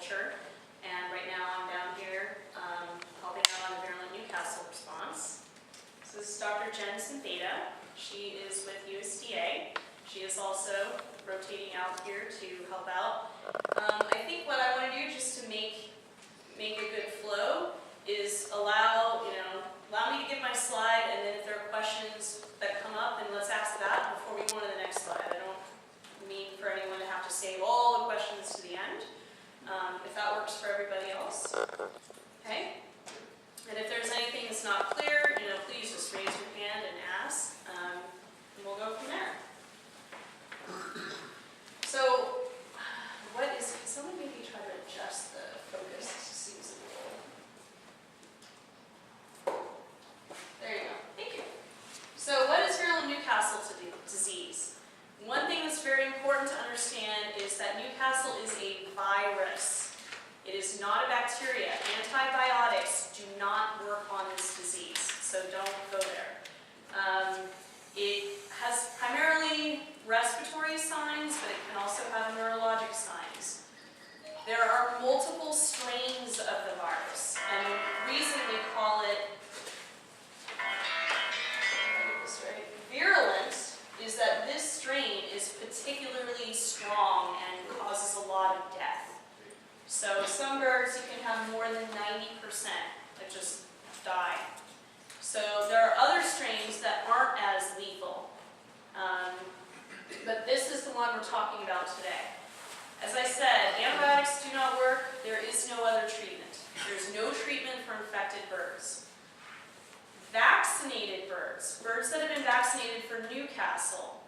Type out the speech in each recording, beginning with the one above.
agriculture. And right now I'm down here helping out on the virulent Newcastle response. So this is Dr. Jen Siembieda. She is with USDA. She is also rotating out here to help out. I think what I want to do just to make a good flow is allow me to give my slide, and then if there are questions that come up, then let's ask that before we go on to the next slide. I don't mean for anyone to have to save all the questions to the end. If that works for everybody else. Okay? And if there's anything that's not clear, please just raise your hand and ask, and we'll go from there. So, can someone maybe try to adjust the focus to see this a little? There you go. Thank you. So, what is virulent Newcastle disease? One thing that's very important to understand is that Newcastle is a virus. It is not a bacteria. Antibiotics do not work on this disease, so don't go there. It has primarily respiratory signs, but it can also have neurologic signs. There are multiple strains of the virus, and the reason we call it virulent is that this strain is particularly strong and causes a lot of death. So some birds you can have more than 90% that just die. So there are other strains that aren't as lethal. But this is the one we're talking about today. As I said, antibiotics do not work. There is no other treatment. There's no treatment for infected birds. Vaccinated birds, birds that have been vaccinated for Newcastle,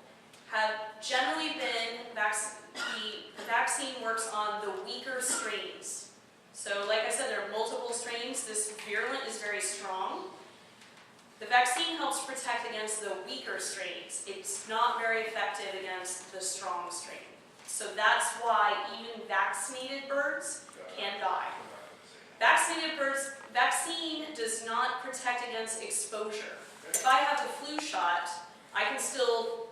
have generally been, the vaccine works on the weaker strains. So like I said, there are multiple strains. This virulent is very strong. The vaccine helps protect against the weaker strains. It's not very effective against the strong strain. So that's why even vaccinated birds can die. Vaccinated birds, vaccine does not protect against exposure. If I have the flu shot, I can still,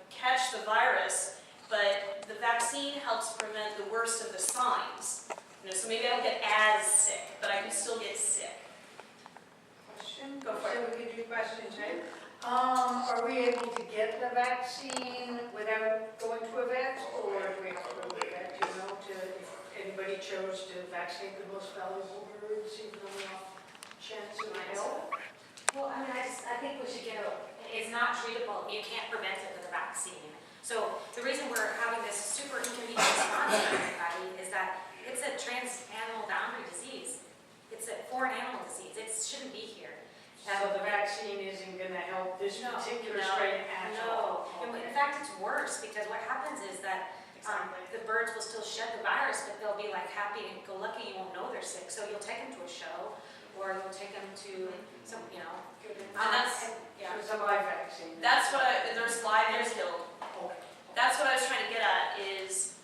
catch the virus, but the vaccine helps prevent the worst of the signs. So maybe I don't get as sick, but I can still get sick. Go for it. So we can do questions, right? Are we able to get the vaccine without going to a vet, or do we have to go to a vet, if anybody chose to vaccinate the most valuable birds, even on the off chance it might help? Well, I think we should it's not treatable. You can't prevent it with a vaccine. So the reason we're having this super inconvenient response to everybody is that it's a trans-animal boundary disease. It's a foreign animal disease. It shouldn't be here. So the vaccine isn't going to help this particular strain at all? No. In fact, it's worse because what happens is that the birds will still shed the virus, but they'll be like happy and go lucky. You won't know they're sick. So you'll take them to a show, or you'll take them to some, It's a live vaccine. That's what there's live and killed. Okay. That's what I was trying to get at is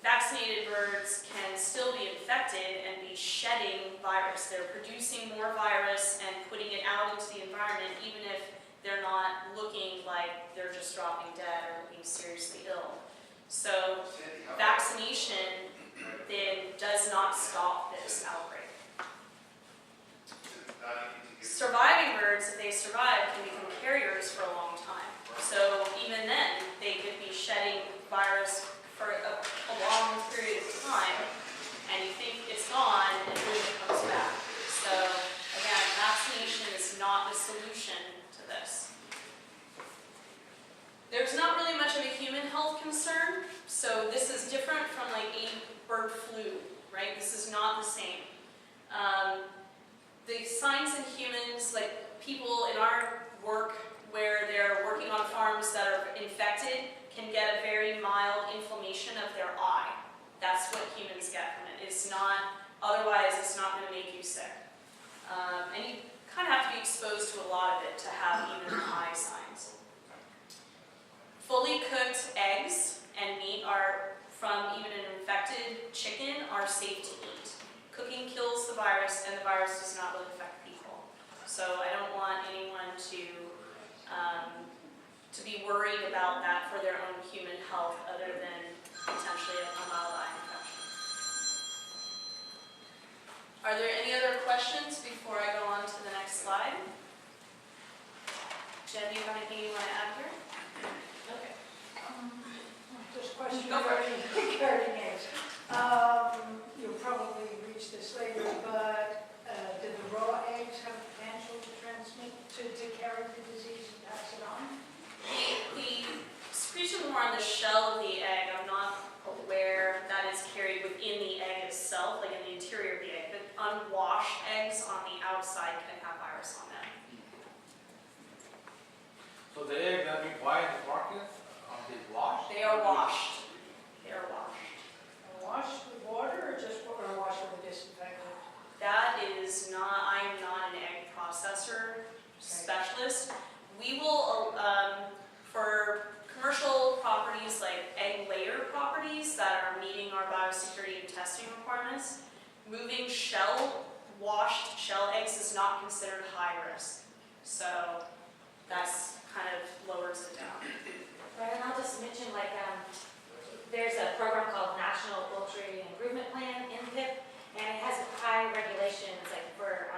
vaccinated birds can still be infected and be shedding virus. They're producing more virus and putting it out into the environment, even if they're not looking like they're just dropping dead or looking seriously ill. So vaccination then does not stop this outbreak. Surviving birds, if they survive, can become carriers for a long time. So even then, they could be shedding virus for a long period of time, and you think it's gone, and then it comes back. So again, vaccination is not the solution to this. There's not really much of a human health concern, so this is different from like a bird flu, right? This is not the same. The signs in humans, like people in our work where they're working on farms that are infected, can get a very mild inflammation of their eye. That's what humans get from it. It's not, otherwise it's not going to make you sick. And you kind of have to be exposed to a lot of it to have even eye signs. Fully cooked eggs and meat are from even an infected chicken are safe to eat. Cooking kills the virus, and the virus does not really affect people. So I don't want anyone to be worried about that for their own human health, other than potentially a mild eye infection. Jen, do you have anything you want to add here? Okay. Just a question Go for it. regarding eggs. You'll probably reach this later, but do the raw eggs have potential to transmit, to carry the disease and pass it on? The secretion more on the shell of the egg, I'm not aware that is carried within the egg itself, like in the interior of the egg. But unwashed eggs on the outside can have virus on them. So the egg that we buy in the market, are they washed? They are washed. They are washed. Washed with water or just washed with a disinfectant? That is not, I am not an egg processor specialist. We will, for commercial properties like egg layer properties that are meeting our biosecurity and testing requirements, moving washed shell eggs is not considered high risk. So that's kind of lowers it down. Right, and I'll just mention, like, there's a program called National Poultry Improvement Plan, NPIP, and it has high regulations, like for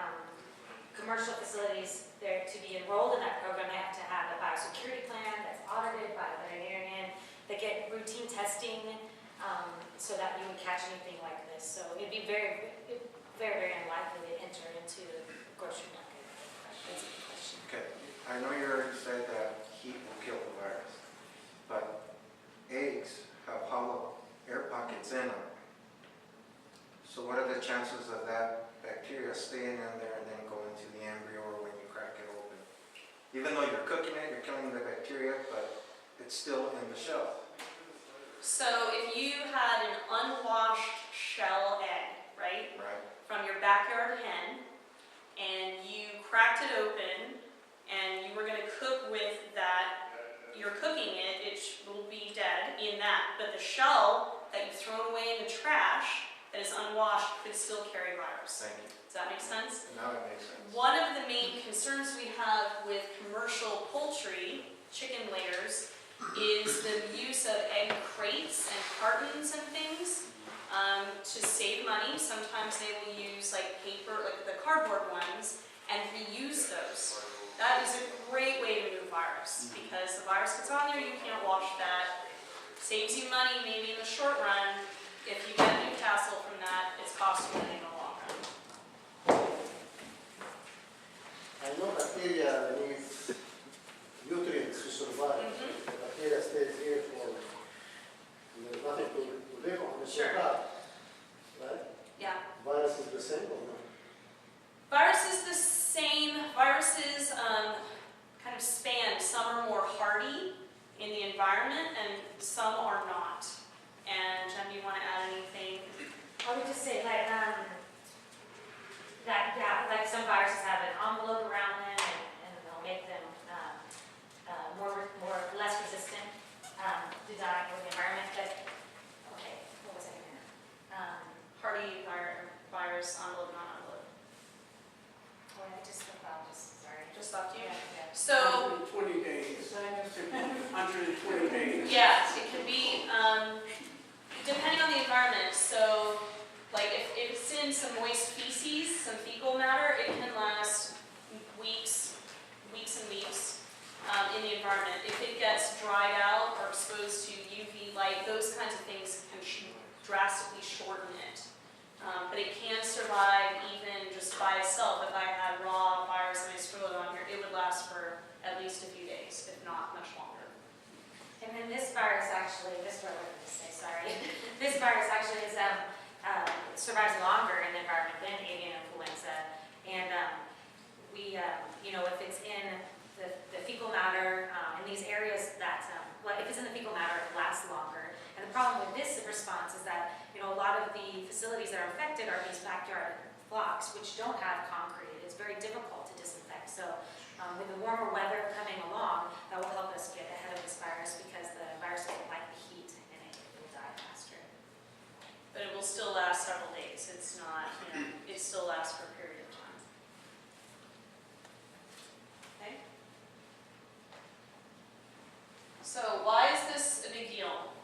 commercial facilities, there to be enrolled in that program, they have to have a biosecurity plan that's audited by a veterinarian. They get routine testing so that you would catch anything like this. So it'd be very, very unlikely to enter into the grocery market. That's a good question. Okay, I know you already said that heat will kill the virus, but eggs have hollow air pockets in them. So what are the chances of that bacteria staying in there and then going to the embryo or when you crack it open? Even though you're cooking it, you're killing the bacteria, but it's still in the shell. So if you had an unwashed shell egg, right, Right. from your backyard hen, and you cracked it open, and you were going to cook with that, you're cooking it, it will be dead in that. But the shell that you've thrown away in the trash that is unwashed could still carry virus. Thank you. Does that make sense? Now it makes sense. One of the main concerns we have with commercial poultry, chicken layers, is the use of egg crates and cartons and things to save money. Sometimes they will use like paper, like the cardboard ones, and reuse those. That is a great way to move virus because the virus gets on there, you can't wash that. Saves you money maybe in the short run. If you get Newcastle from that, it's costing money in the long run. I know bacteria needs nutrients to survive. The bacteria stays here for, there's nothing to live on, it's Sure. survive, right? Yeah. Virus is the same or not? Virus is the same. Viruses kind of span. Some are more hardy in the environment and some are not. And Jen, do you want to add anything? I would just say, like, like some viruses have an envelope around them, and they'll make them less resistant to die for the environment. But okay, what was I going to? Hardy virus, envelope, non-envelope. Well, I just thought, sorry. Just stopped you. Yeah. So, 120 days. 120 days. yeah, it could be, depending on the environment. So, like if it's in some moist feces, some fecal matter, it can last weeks and weeks in the environment. If it gets dried out or exposed to UV light, those kinds of things can drastically shorten it. But it can survive even just by itself. If I had raw virus and I sprinkled it on here, it would last for at least a few days, if not much longer. And then this virus actually, this is what I wanted to say, sorry. This virus actually is, survives longer in the environment than avian influenza. And you know, if it's in the fecal matter, in these areas that, well, if it's in the fecal matter, it lasts longer. And the problem with this response is that, you know, a lot of the facilities that are affected are these backyard flocks, which don't have concrete. It's very difficult to disinfect. So with the warmer weather coming along, that will help us get ahead of this virus because the virus doesn't like the heat and it will die faster. But it will still last several days. It's not, you know, it still lasts for a period of time. Okay? So why is this a big deal?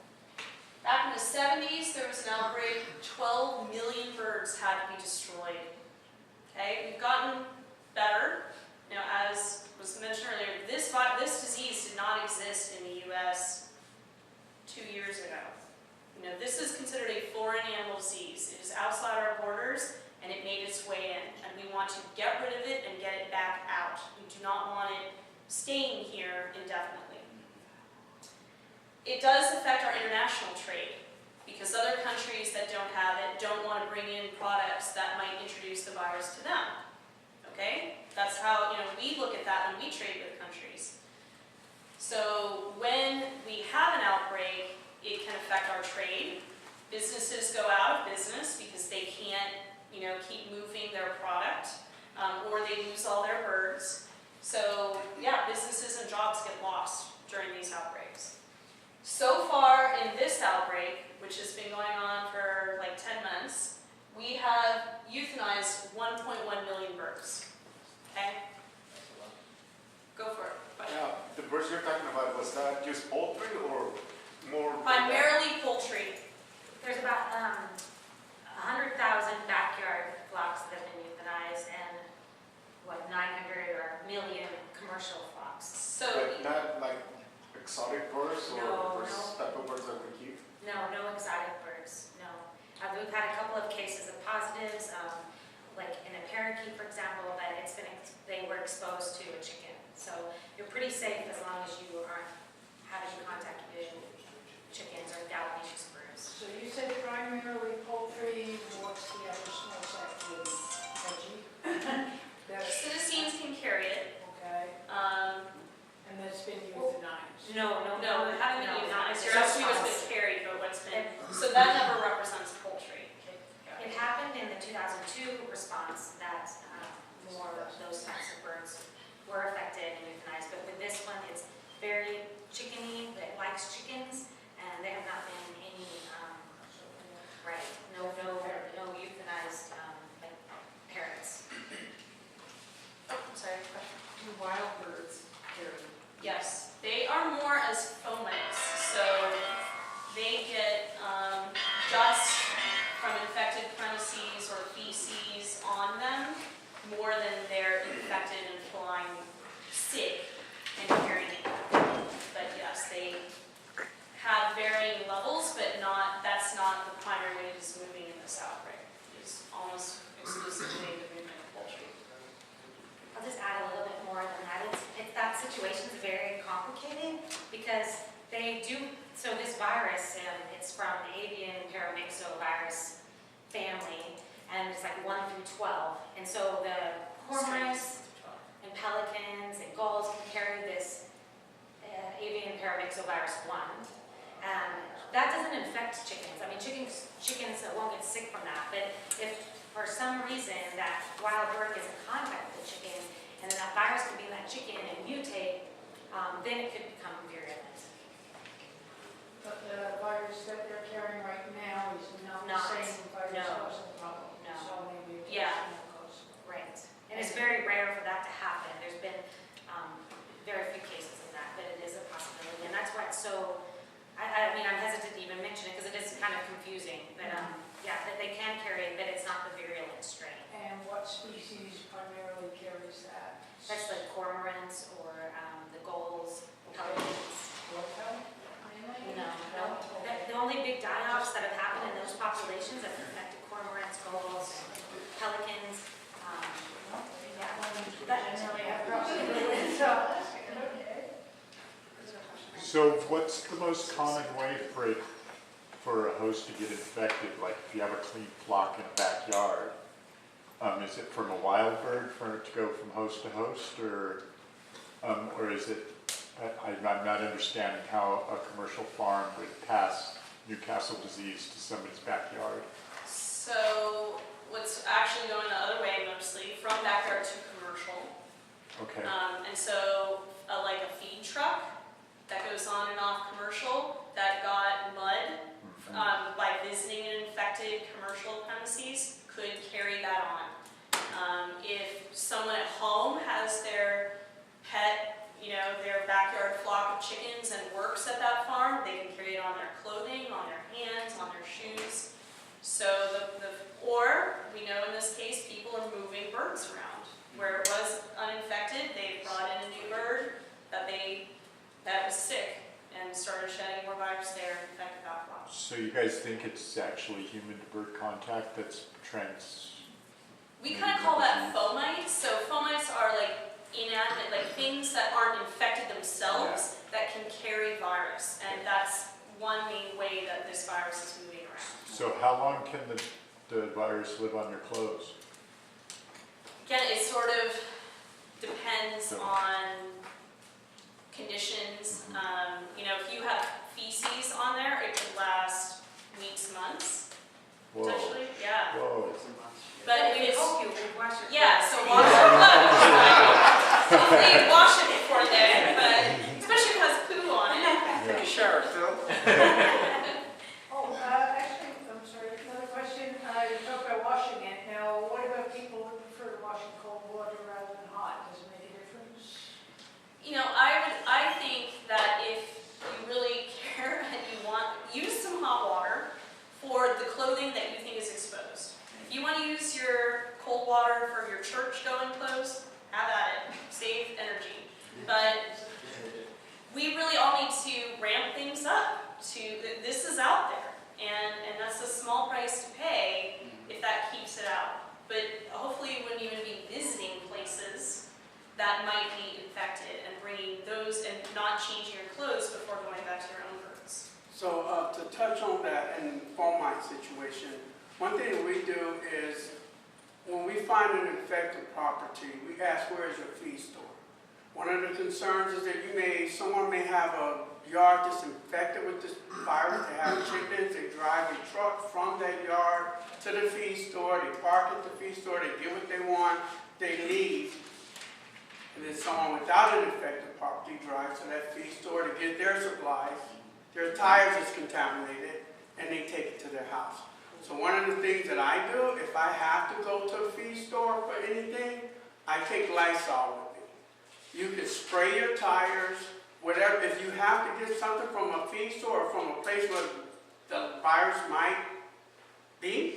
Back in the 70s, there was an outbreak. 12 million birds had to be destroyed. Okay? We've gotten better, you know, as was was mentioned earlier, this disease did not exist in the US 2 years ago. You know, this is considered a foreign animal disease. It is outside our borders, and it made its way in. And we want to get rid of it and get it back out. We do not want it staying here indefinitely. It does affect our international trade, because other countries that don't have it don't want to bring in products that might introduce the virus to them. Okay? That's how, you know, we look at that when we trade with countries. So when we have an outbreak, it can affect our trade. Businesses go out of business because they can't, you know, keep moving their product, or they lose all their birds. So yeah, businesses and jobs get lost during these outbreaks. So far in this outbreak, which has been going on for like 10 months, we have euthanized 1.1 million birds. Okay? Go for it. Yeah, the birds you're talking about, was that just poultry or more? than that? Primarily poultry. There's about 100,000 backyard flocks that have been euthanized and, what, 900 or a million commercial flocks. So But not like exotic birds or No, birds, no. type of birds that we keep? No, no exotic birds, no. We've had a couple of cases of positives, like in a parakeet, for example, that they were exposed to a chicken. So you're pretty safe as long as you aren't having contact with chickens or gallinaceous birds. So you said primarily poultry, what's the other small sector? Veggie? That's, citizens can carry it. okay, Um, and that's been euthanized. No, No, it hasn't been euthanized. You're Just asking what's us. been carried, but what's been, so that number represents poultry. It happened in the 2002 response that more of those types of birds were affected and euthanized, but with this one, it's very chickeny, that likes chickens, and there have not been any, right, no euthanized like parrots. Oh, I'm sorry, question. Do wild birds carry? Yes, they are more as fomites, so they get dust from infected premises or feces on them more than they're infected and flying sick and carrying it. But yes, they have varying levels, but that's not the primary way it is moving in this outbreak. It's almost exclusively the movement of poultry. I'll just add a little bit more than that. That situation's very complicated because they do, so this virus, it's from the avian paramyxovirus family, and it's like 1 through 12. And so the cormorants and pelicans and gulls can carry this avian paramyxovirus 1. That doesn't infect chickens. I mean, chickens won't get sick from that, but if for some reason that wild bird gets in contact with the chicken, and then that virus could be in that chicken and mutate, then it could become virulent. But the virus that they're carrying right now is not the Not, same virus no. causing the problem. No. So maybe it's Yeah. not causing. Right. And it's very rare for that to happen. There's been very few cases of that, but it is a possibility. And that's why it's so, I mean, I'm hesitant to even mention it because it is kind of confusing. But yeah, that they can carry it, but it's not the virulent strain. And what species primarily carries that? That's the cormorants or the gulls, pelicans. Locale, mainly? No. The only big die-offs that have happened in those populations have affected cormorants, gulls, pelicans. Generally have problems with it, so, okay. So what's the most common way for a host to get infected? Like if you have a clean flock in a backyard, is it from a wild bird for it to go from host to host, or is it, I'm not understanding how a commercial farm would pass Newcastle disease to somebody's backyard. So what's actually going the other way mostly, from backyard to commercial. Okay. And so like a feed truck that goes on and off commercial that got mud by visiting an infected commercial premises could carry that on. If someone at home has their pet, their backyard flock of chickens and works at that farm, they can carry it on their clothing, on their hands, on their shoes. So or we know in this case people are moving birds around. Where it was uninfected, they brought in a new infect the flock. So you guys think it's actually human to bird contact that's We kind of call that fomites. So fomites are like inanimate, like things that aren't infected themselves that can carry virus. And that's one main way that this virus is moving around. So how long can the virus live on your clothes? Again, it sort of depends on conditions. You know, if you have feces on there, it could last weeks, months, Whoa. potentially. Yeah. Whoa. But I mean, it's, hope you wash your yeah, clothes. so wash your clothes. Hopefully you wash it before then, but especially if it has poo on it. Take a shower, Phil. Oh, actually, I'm sorry, another question. You talked about washing it. Now, what about people who prefer to wash in cold water rather than hot? Does it make a difference? You know, I think that if you really care and you want, use some hot water for the clothing that you think is exposed. If you want to use your cold water for your church-going clothes, have at it. Save energy. But we really all need to ramp things up. This is out there, and that's a small price to pay if that keeps it out. But hopefully you wouldn't even be visiting places that might be infected and bringing those and not changing your clothes before going back to your own birds. So to touch on that in fomite situation, one thing that we do is when we find an infected property, we ask, where is your feed store? One of the concerns is that someone may have a yard that's infected with this virus. They have chickens, they drive a truck from that yard to the feed store, they park at the feed store, they get what they want, they leave. And then someone without an infected property drives to that feed store to get their supplies, their tires is contaminated, and they take it to their house. So one of the things that I do, if I have to go to a feed store for anything, I take Lysol with me. You can spray your tires, whatever. If you have to get something from a feed store or from a place where the virus might be,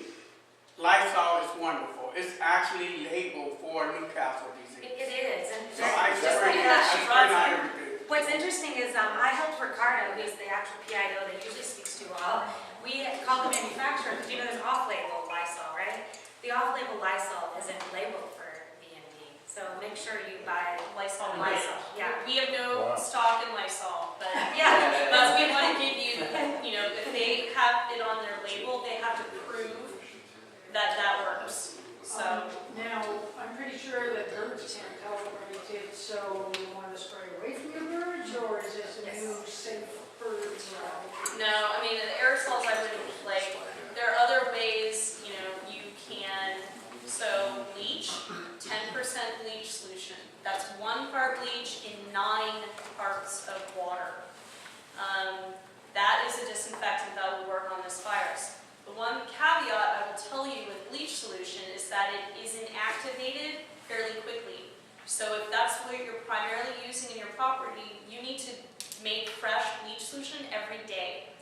Lysol is wonderful. It's actually labeled for Newcastle disease. It is. And So I just spray like that, out everything. What's interesting is I helped Ricardo, who's the actual PIO that usually speaks to you all. We called the manufacturer, because you know there's off-label Lysol, right? The off-label Lysol isn't labeled for VND, so make sure you buy Lysol. Yeah. We have no stock in Lysol, but Yeah. but we want to give you, you know, if they have it on their label, they have to prove that that works. So Now, I'm pretty sure that birds can't tolerate it, so you want to spray away from your birds, or is this a new safe bird route? no, I mean the aerosols I wouldn't like. There are other ways, you know, you can. So bleach, 10% bleach solution. That's 1 part bleach in 9 parts of water. That is a disinfectant that will work on this virus. The one caveat I will tell you with bleach solution is that it is inactivated fairly quickly. So if that's what you're primarily using in your property, you need to make fresh bleach solution every day.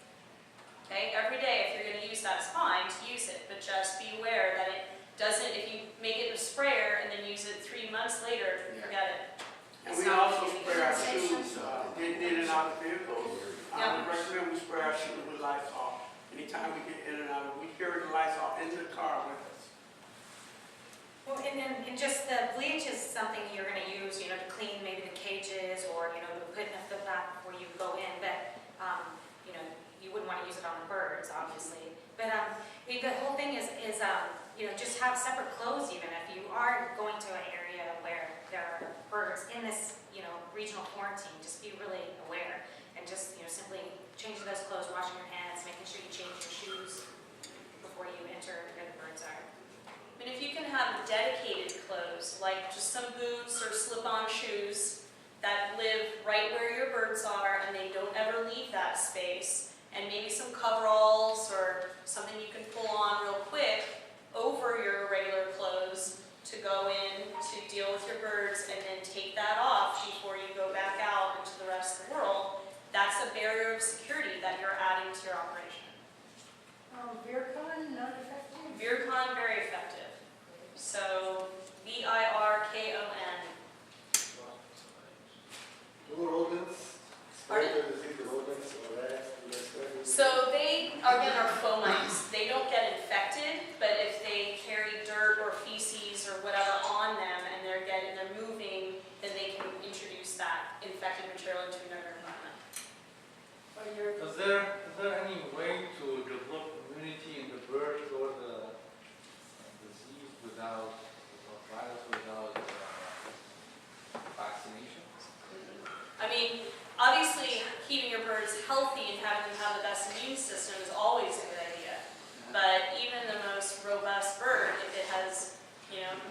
Okay, every day. If you're going to use that, it's fine to use it, but just be aware that it doesn't, if you make it in a sprayer and then use it 3 months later, forget it. And It's we not also gonna be spray our good. shoes, getting in and out of vehicles. Yeah. We recommend we spray our shoes with Lysol. Anytime we get in and out, we carry the Lysol into the car with us. Well, and just the bleach is something you're going to use, you know, to clean maybe the cages or, you know, to put in a foot bath before you go in. But, you know, you wouldn't want to use it on the birds, obviously. But the whole thing is you know, just have separate clothes even. If you are going to an area where there are birds in this, you know, regional quarantine, just be really aware. And just, you know, simply changing those clothes, washing your hands, making sure you change your shoes before you enter where the birds are. And if you can have dedicated clothes, like just some boots or slip-on shoes that live right where your birds are and they don't ever leave that space, and maybe some coveralls or something you can pull on real quick over your regular clothes to go in to deal with your birds and then take that off before you go back out into the rest of the world, that's a barrier of security that you're adding to your operation. VIRULENT, not effective? VIRULENT, very effective. So, VIRKON. Do rodents spread the disease to rodents or rats? So again, are fomites. They don't get infected, but if they carry dirt or feces or whatever on them and they're moving, then they can introduce that infected material into another environment. Is there any way to develop immunity in the bird toward the disease without virus, without vaccination? I mean, obviously, keeping your birds healthy and having them have the best immune system is always a good idea. But even the most robust bird, if it has,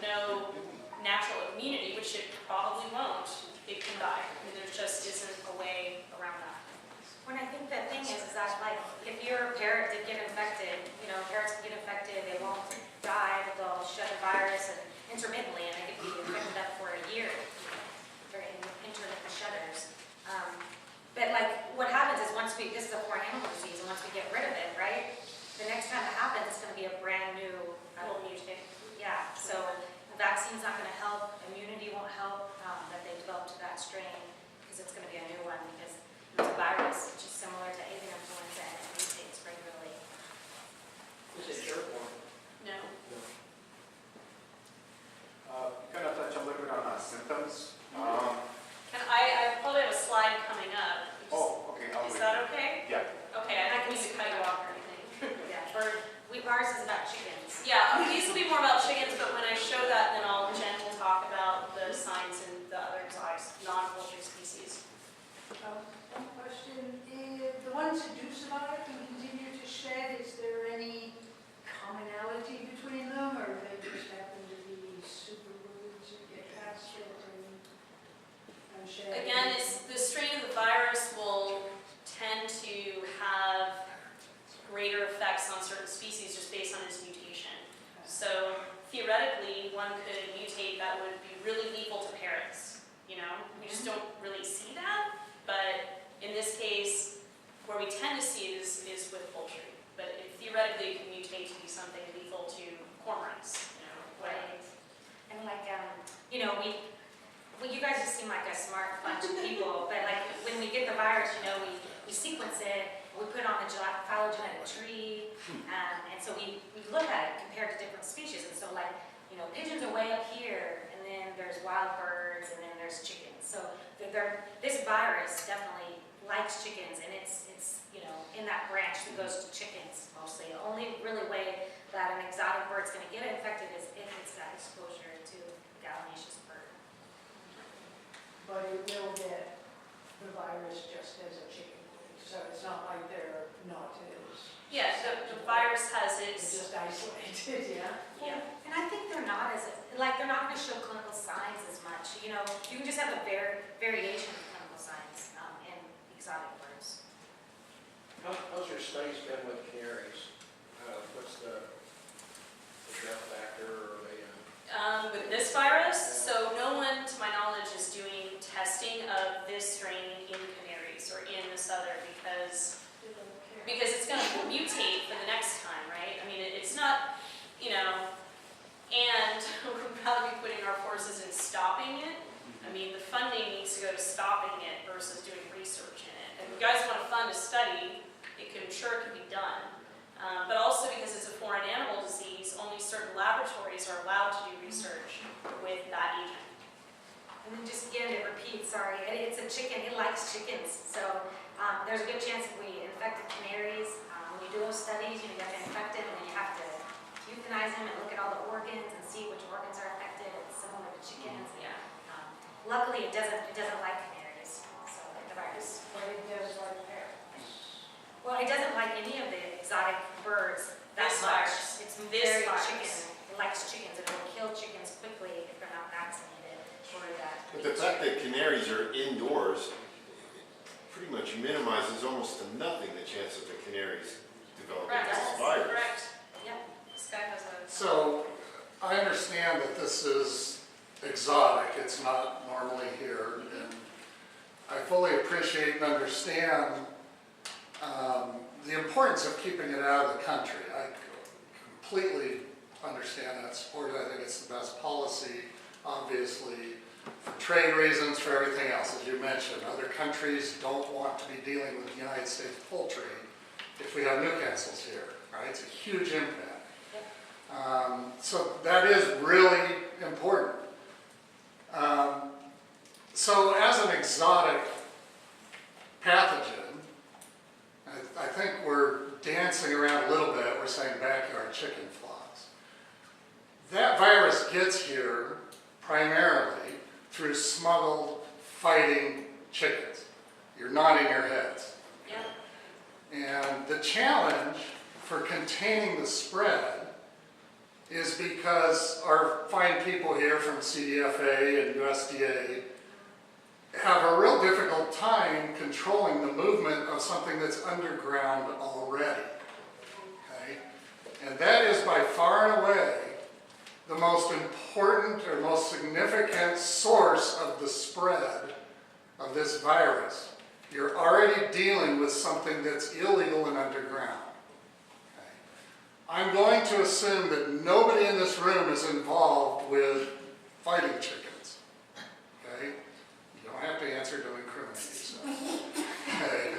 no natural immunity, which it probably won't, it can die. I mean, there just isn't a way around that. When I think the thing is that like, if your parrot did get infected, parrots can get infected, they won't die, but they'll shed the virus and intermittently, and they could be infected up for a year, very intermittent shudders. But like, what happens is this is a foreign animal disease, and once we get rid of it, right, the next time it happens, it's going to be a brand new, Will mutate. yeah, so the vaccine's not going to help, immunity won't help, that they develop to that strain, because it's going to be a new one, because it's a virus, which is similar to avian influenza, and it mutates regularly. Is it airborne? No. Kind of touch a little bit on symptoms. I probably have a slide coming up. Okay. Is that okay? Yeah. Okay, I don't mean to cut you off or anything. Yeah, ours is about chickens. Yeah, these will be more about chickens, but when I show that, then Jen will talk about the signs in the other exotic non-poultry species. One question, the ones that do survive and continue to shed, is there any commonality between them, or they just happen to be super roots and get past it and shed? Again, the strain of the virus will tend to have greater effects on certain species just based on its mutation. So theoretically, one could mutate that would be really lethal to parrots. We just don't really see that, but in this case, where we tend to see it is with poultry. But theoretically, it can mutate to be something lethal to cormorants. Right. And like, you guys just seem like a smart bunch of people, but like when we get the virus, we sequence it, we put it on the phylogenetic tree, and so we look at it compared to different species. And so like, pigeons are way up here, and then there's wild birds, and then there's chickens. So this virus definitely likes chickens, and it's in that branch that goes to chickens mostly. The only really way that an exotic bird's going to get infected is if it's got exposure to a gallinaceous bird. But it will get the virus just as a chicken would, so it's not like they're not as. Yeah, the virus has It's its. just isolated, yeah? Yeah. And I think they're not going to show clinical signs as much. You can just have a variation of clinical signs in exotic birds. How's your studies been with canaries? What's the death factor, or With this virus, so no one, to my knowledge, is doing testing of this strain in canaries or in the southern because it's going to mutate for the next time, right? I mean, it's not, and we'd rather be putting our forces in stopping it. I mean, the funding needs to go to stopping it versus doing research in it. If you guys want to fund a study, it can be done. But also because it's a foreign animal disease, only certain laboratories are allowed to do research with that agent. And then just again to repeat, sorry, it's a chicken. It likes chickens. So there's a good chance if we infected canaries, when you do those studies, you have to infect them, and then you have to euthanize them and look at all the organs and see which organs are affected. It's similar to chickens. Yeah. Luckily, it doesn't like canaries. So the virus. But it does like parrots. Well, it doesn't like any of the exotic birds that This much. virus. It's This very virus. chicken. It likes chickens, and it will kill chickens quickly if they're not vaccinated. Or that. But the fact that canaries are indoors pretty much minimizes almost to nothing the chance of the canaries developing this virus. Correct. Yep. This guy has a. So I understand that this is exotic, it's not normally here, and I fully appreciate and understand the importance of keeping it out of the country. I completely understand that, support it. I think it's the best policy, obviously, for trade reasons, for everything else, as you mentioned. Other countries don't want to be dealing with United States poultry, if we have Newcastles here, right? It's a huge impact. So that is really important. So as an exotic pathogen, I think we're dancing around a little bit. We're saying backyard chicken flocks. That virus gets here primarily through smuggled fighting chickens. You're nodding your heads. Yeah. And the challenge for containing the spread is because our fine people here from CDFA and USDA have a real difficult time controlling the movement of something that's underground already. Okay? And that is by far and away the most important or most significant source of the spread of this virus. You're already dealing with something that's illegal and underground. Okay? I'm going to assume that nobody in this room is involved with fighting chickens. Okay? You don't have to answer to incriminate yourself. Okay?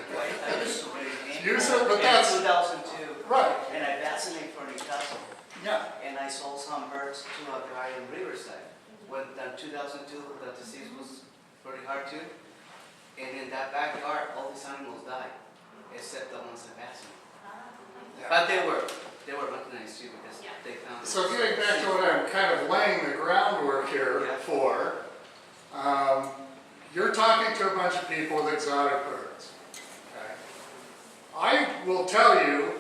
I used to raise Use it, but that's in 2002, right. and I vaccinated for Newcastle. Yeah. And I sold some birds to a guy in Riverside. When in 2002, the disease was pretty hard to. And in that backyard, all these animals died, except the ones I vaccinated. Yeah. But they were recognized too because they found. So getting back to what I'm kind of laying the groundwork here for, you're talking to a bunch of people with exotic birds. Okay? I will tell you,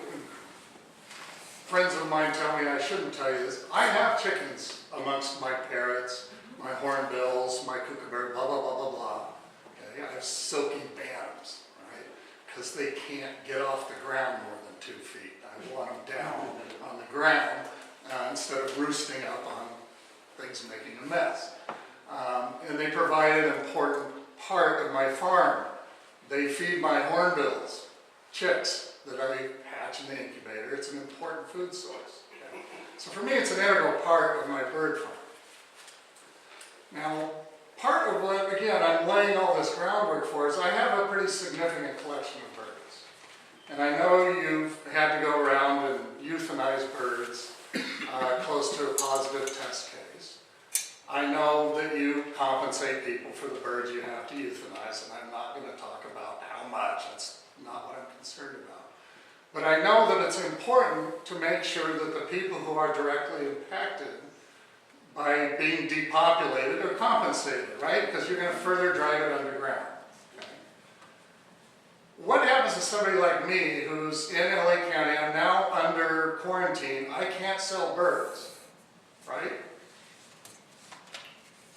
friends of mine tell me I shouldn't tell you this, I have chickens amongst my parrots, my hornbills, my kookaburra, blah, blah, blah, blah, blah. Okay? I have silky bantams, right? Because they can't get off the ground more than 2 feet. I want them down on the ground instead of roosting up on things making a mess. And they provide an important part of my farm. They feed my hornbills, chicks that I hatch in the incubator. It's an important food source. Okay? So for me, it's an integral part of my bird farm. Now, part of what, again, I'm laying all this groundwork for is I have a pretty significant collection of birds. And I know you've had to go around and euthanize birds close to a positive test case. I know that you compensate people for the birds you have to euthanize, and I'm not going to talk about how much. That's not what I'm concerned about. But I know that it's important to make sure that the people who are directly impacted by being depopulated are compensated, right? Because you're going to further drive it underground. Okay? What happens to somebody like me who's in LA County, I'm now under quarantine, I can't sell birds, right?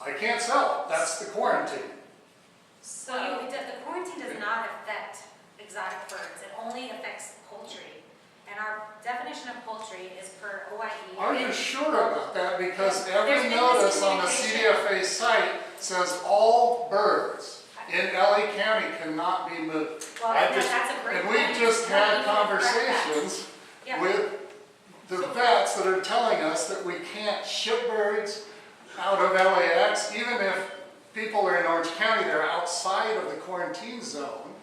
I can't sell it. That's the quarantine. So the quarantine does not affect exotic birds. It only affects poultry. And our definition of poultry is per OIE. Are you sure about that? Because There's every been notice on the miscommunication. CDFA site says all birds in LA County cannot be moved. Well, that's a great And point. we just No, had we need to correct that. conversations Yeah. with the vets that are telling us that we can't ship birds out of LAX, even if people are in Orange County, they're outside of the quarantine zone.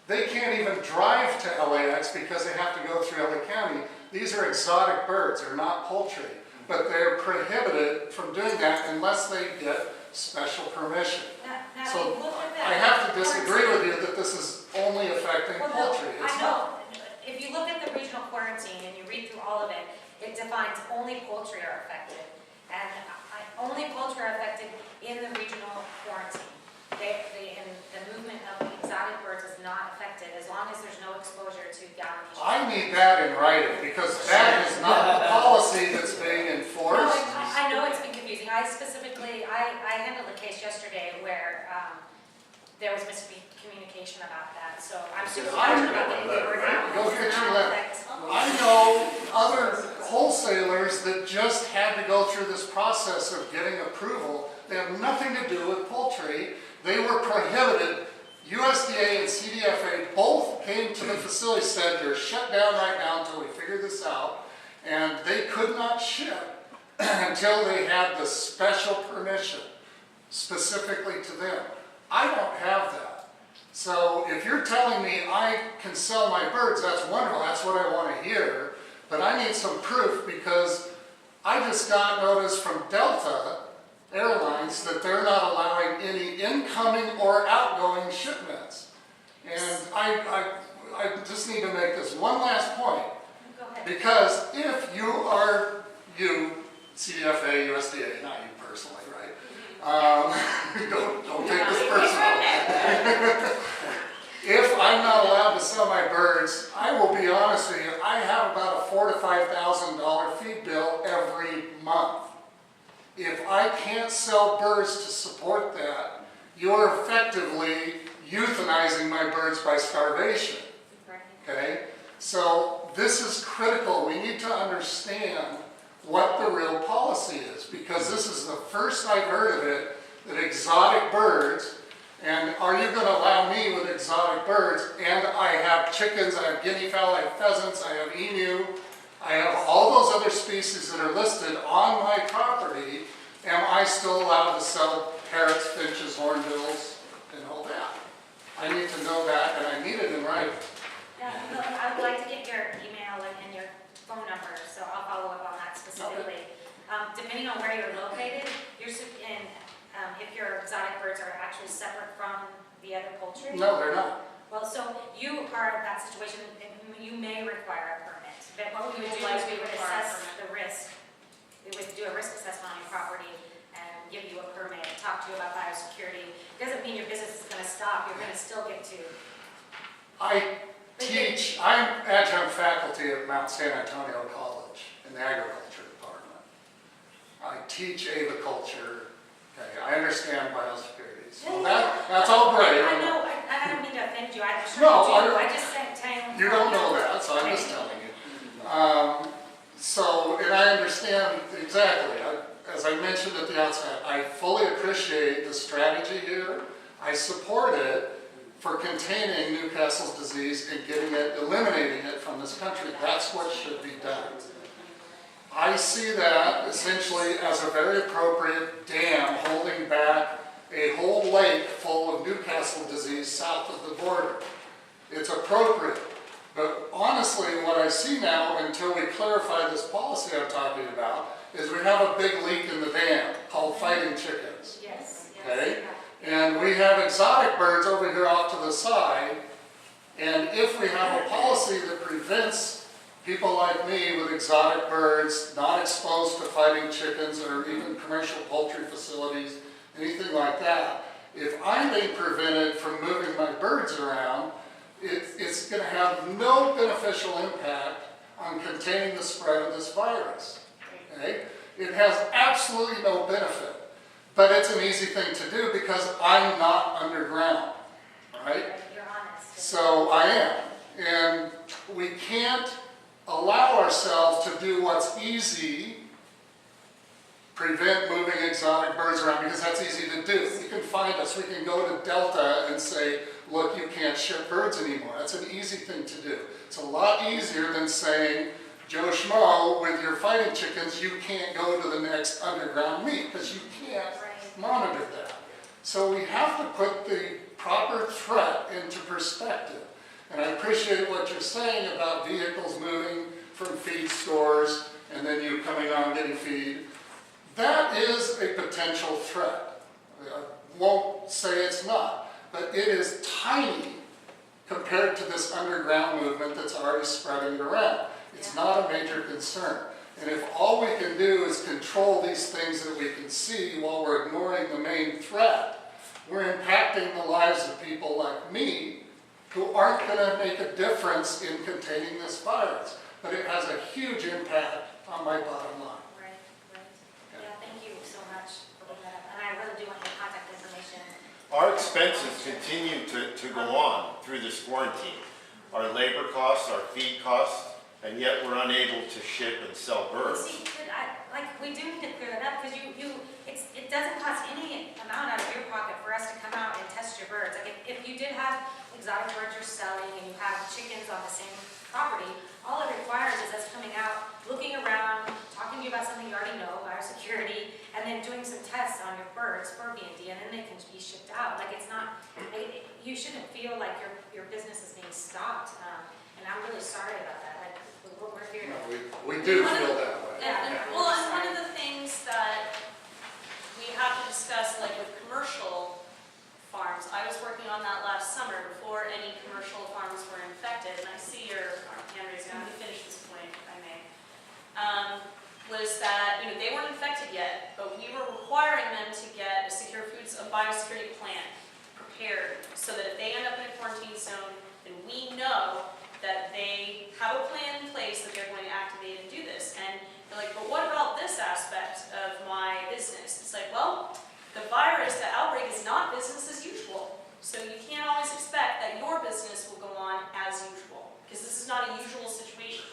They can't even drive to LAX because they have to go through LA County. These are exotic birds, they're not poultry, but they're prohibited from doing that unless they get special permission. Now, So if you look at that. I have to disagree with you that this is only affecting Well, no, poultry. It's I not. know. If you look at the regional quarantine and you read through all of it, it defines only poultry are affected. And only poultry are affected in the regional quarantine. And the movement of exotic birds is not affected as long as there's no exposure to gallonation. I need that in writing because that is not the policy that's being No, enforced. I know it's been confusing. I handled a case yesterday where there was miscommunication about that. So I'm super passionate about getting the word out. Go It get does your not letter. affect- I know other wholesalers that just had to go through this process of getting approval. They have nothing to do with poultry. They were prohibited. USDA and CDFA both came to the facility, said you're shut down right now until we figure this out. And they could not ship until they had the special permission specifically to them. I don't have that. So if you're telling me I can sell my birds, that's wonderful, that's what I want to hear, but I need some proof because I just got notice from Delta Airlines that they're not allowing any incoming or outgoing shipments. And I just need to make this one last point. Go ahead. Because if you, CDFA, USDA, not you personally, right? Don't take this personal. If I'm not allowed to sell my birds, I will be honest with you, I have about a $4,000 to $5,000 feed bill every month. If I can't sell birds to support that, you're effectively euthanizing my birds by starvation. Okay? So this is critical. We need to understand what the real policy is, because this is the first I've heard of it, that exotic birds, and are you going to allow me with exotic birds, and I have chickens, I have guinea fowl, I have pheasants, I have emu, I have all those other species that are listed on my property, am I still allowed to sell parrots, finches, hornbills, and all that? I need to know that, and I need it in writing. Yeah, I would like to get your email and your phone number, so I'll follow up on that specifically. Depending on where you're located, if your exotic birds are actually separate from the other poultry? No, they're not. Well, so you are in that situation, and you may require a permit. But what we would do is we would assess the risk. We would do a risk assessment on your property and give you a permit, talk to you about biosecurity. It doesn't mean your business is going to stop. You're going to still get to. I'm adjunct faculty at Mount San Antonio College in the agriculture department. I teach aviculture. Okay, I understand biosecurity. So that's all great. I know, I don't mean to offend you. I'm sure No, you do. I just said, you don't know that, so I'm just telling you. And I understand exactly. As I mentioned at the outset, I fully appreciate the strategy here. I support it for containing Newcastle disease and eliminating it from this country. That's what should be done. I see that essentially as a very appropriate dam holding back a whole lake full of Newcastle disease south of the border. It's appropriate. But honestly, what I see now, until we clarify this policy I'm talking about, is we have a big leak in the dam called fighting chickens. Yes. Okay? And we have exotic birds over here off to the side. And if we have a policy that prevents people like me with exotic birds not exposed to fighting chickens or even commercial poultry facilities, anything like that, if I'm being prevented from moving my birds around, it's going to have no beneficial impact on containing the spread of this virus. Okay? It has absolutely no benefit, but it's an easy thing to do because I'm not underground, right? You're honest. So I am, and we can't allow ourselves to do what's easy, prevent moving exotic birds around, because that's easy to do. You can find us, we can go to Delta and say, look, you can't ship birds anymore. That's an easy thing to do. It's a lot easier than saying, Joe Schmo, with your fighting chickens, you can't go to the next underground meet, because you can't monitor that. So we have to put the proper threat into perspective. And I appreciate what you're saying about vehicles moving from feed stores and then you coming on getting feed. That is a potential threat. I won't say it's not, but it is tiny compared to this underground movement that's already spreading it around. It's not a major concern. And if all we can do is control these things that we can see while we're ignoring the main threat, we're impacting the lives of people like me who aren't going to make a difference in containing this virus. But it has a huge impact on my bottom line. Right. Yeah, thank you so much for bringing that up. And I really do want your contact information. Our expenses continue to go on through this quarantine. Our labor costs, our feed costs, and yet we're unable to ship and sell birds. See, we do need to clear that up because it doesn't cost any amount out of your pocket for us to come out and test your birds. Like if you did have exotic birds you're selling and you have chickens on the same property, all it requires is us coming out, looking around, talking to you about something you already know, biosecurity, and then doing some tests on your birds for VND, and then they can be shipped out. Like it's not, you shouldn't feel like your business is being stopped, and I'm really sorry about that. We're here No, to. we do feel that way. Well, and one of the things that we have to discuss, like with commercial farms, I was working on that last summer before any commercial farms were infected, and I see your hand raised now. Let me finish this point, if I may. Was that, they weren't infected yet, but we were requiring them to get a secure foods, a biosecurity plan prepared, so that if they end up in a quarantine zone, then we know that they have a plan in place that they're going to activate and do this. And they're like, but what about this aspect of my business? It's like, well, the virus, the outbreak is not business as usual. So you can't always expect that your business will go on as usual, because this is not a usual situation.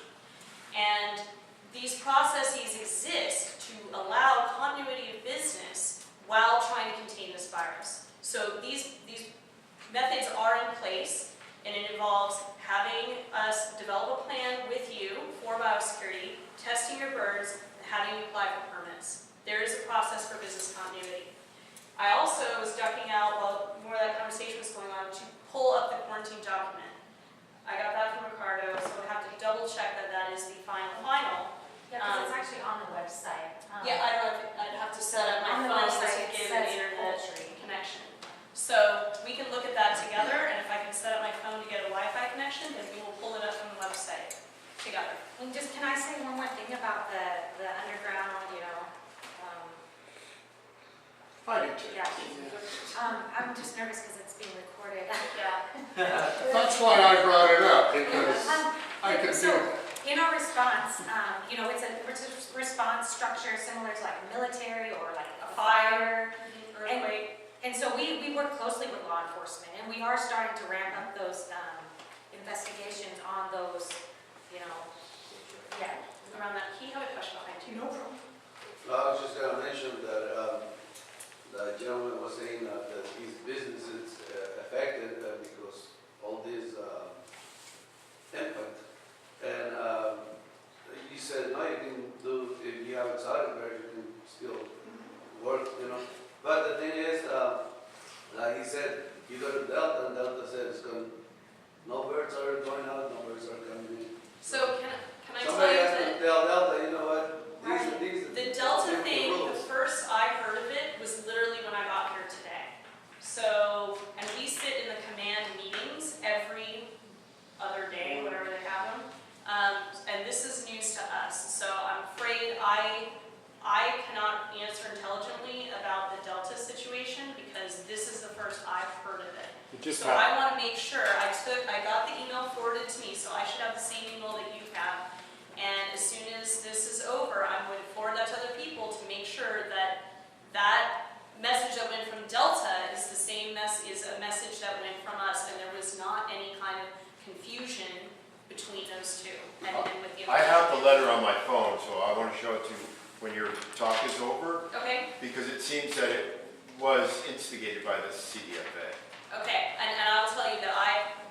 And these processes exist to allow continuity of business while trying to contain this virus. So these methods are in place, and it involves having us develop a plan with you for biosecurity, testing your birds, and having you apply for permits. There is a process for business continuity. I also was ducking out while more of that conversation was going on to pull up the quarantine document. I got that from Ricardo, so I have to double check that that is the final. Yeah, because it's actually on the website. Yeah, I'd have to set up my On the phone website, to it give says an internet poultry. connection. So we can look at that together, and if I can set up my phone to get a Wi-Fi connection, then we will pull it up from the website together. And just, can I say one more thing about the underground, I do too. yeah. I'm just nervous because it's being recorded. Yeah. That's why I brought it up, because I can So, do in our response, it's a response structure similar to like a military or like a fire. Earthquake. And so we work closely with law enforcement, and we are starting to ramp up those investigations on those, Around that, he had a question behind you. No problem. I was just going to mention that the gentleman was saying that his business is affected because all this impact. And you said, no, you can do, if you have exotic birds, you can still work, But the thing is, like he said, you go to Delta, and Delta said no birds are going out, no birds are coming in. So can I tell Somebody you has that to tell Delta, you know what, these the Delta the thing, the rules. first I heard of it was literally when I got here today. So, and we sit in the command meetings every other day, whatever they have them. And this is news to us. So I'm afraid I cannot answer intelligently about the Delta situation because this is the first I've heard of it. So I want to make sure, I got the email forwarded to me, so I should have the same email that you have. And as soon as this is over, I'm going to forward that to other people to make sure that that message that went from Delta is the same is a message that went from us, and there was not any kind of confusion between those two. And with the I have the letter on my phone, so I want to show it to you when your talk is over, Okay. because it seems that it was instigated by the CDFA. Okay, and I'll tell you that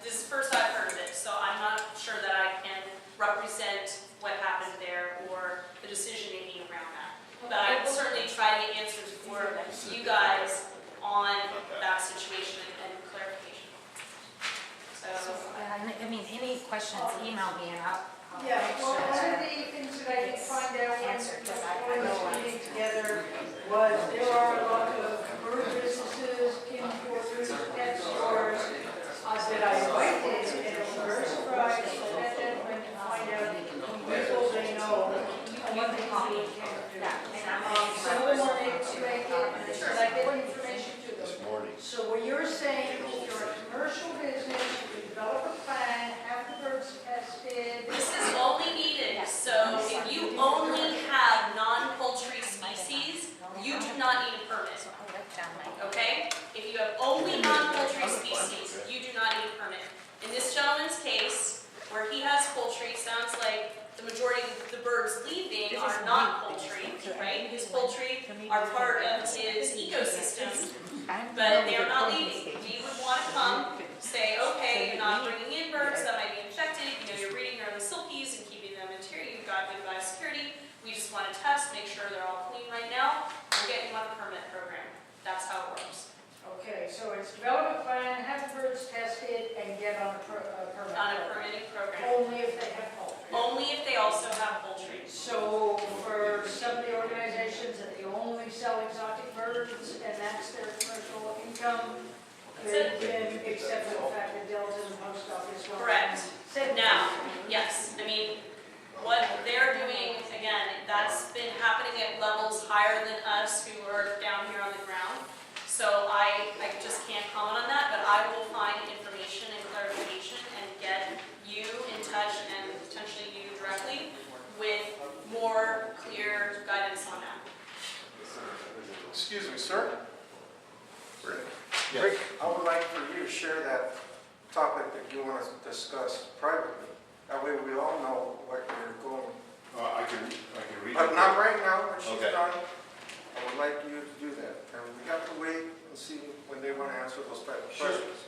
this is the first I've heard of it, so I'm not sure that I can represent what happened there or the decision making around that. But I will certainly try to get answers for you guys on that situation and clarification. So, any questions, email me and I'll Yeah, make well, sure one of that the things that I did find out when answered, because I we know were meeting together was there are a lot of bird businesses, importers, pet stores that I invited, and I was very surprised that gentleman to find out people they know and what they do. Some of them weren't able to make it, and I get information to them. This morning. So what you're saying is you're a commercial business, you develop a plan, have the birds tested. this is only needed, so if you only have non-poultry species, you do not need a permit. Okay? If you have only non-poultry species, you do not need a permit. In this gentleman's case, where he has poultry, sounds like the majority of the birds leaving are not poultry, right? His poultry are part of his ecosystem, but they are not leaving. We would want to come, say, okay, you're not bringing in birds that might be infected, you're breeding your own silkies and keeping them interior, you've got good biosecurity, we just want to test, make sure they're all clean right now, we'll get you on a permit program. That's how it works. Okay, Okay, so it's develop a plan, have the birds tested, and get on a permit. On a permitting program. Only if they have poultry. Only if they also have poultry. So for some of the organizations that they only sell exotic birds, and that's their commercial income, That's it. then except for the fact that Delta and the post office. will- Correct. Said Now, yes, I mean, what they're doing, again, that's been happening at levels higher than us who are down here on the ground. So I just can't comment on that, but I will find information and clarification and get you in touch and potentially you directly with more clear guidance on that. Excuse me, sir? Yes. Rick, I would like for you to share that topic that you want to discuss privately. That way we all know what you're going. I can read it. But not right now, when she's Okay. done. I would like you to do that. And we have to wait and see when they want to answer those type of questions.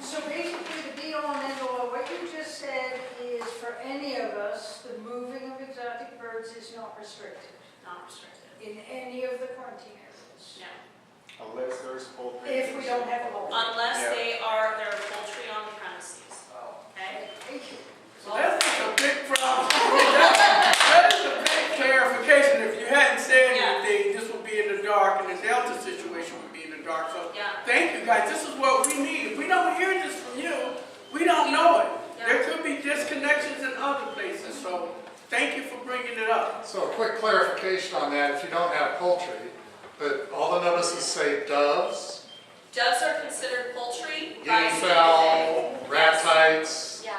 So basically, the be all and end all, what you just said is for any of us, the moving of exotic birds is not restricted Not restricted. in any of the quarantine areas. No. Unless there's poultry. If we don't have a poultry. Unless Yeah. they are, there are poultry on the premises. Okay? Thank you. That's a big problem. That is a big clarification. If you hadn't said Yeah. anything, this would be in the dark, and the Delta situation would be in the dark. So Yeah. thank you, guys. This is what we need. If we don't hear this from you, we don't know it. Yeah. There could be disconnections in other places, so thank you for bringing it up. So a quick clarification on that, if you don't have poultry, but all the notices say doves, Doves are considered poultry by guinea CDFA. fowl, rat tights, Yeah.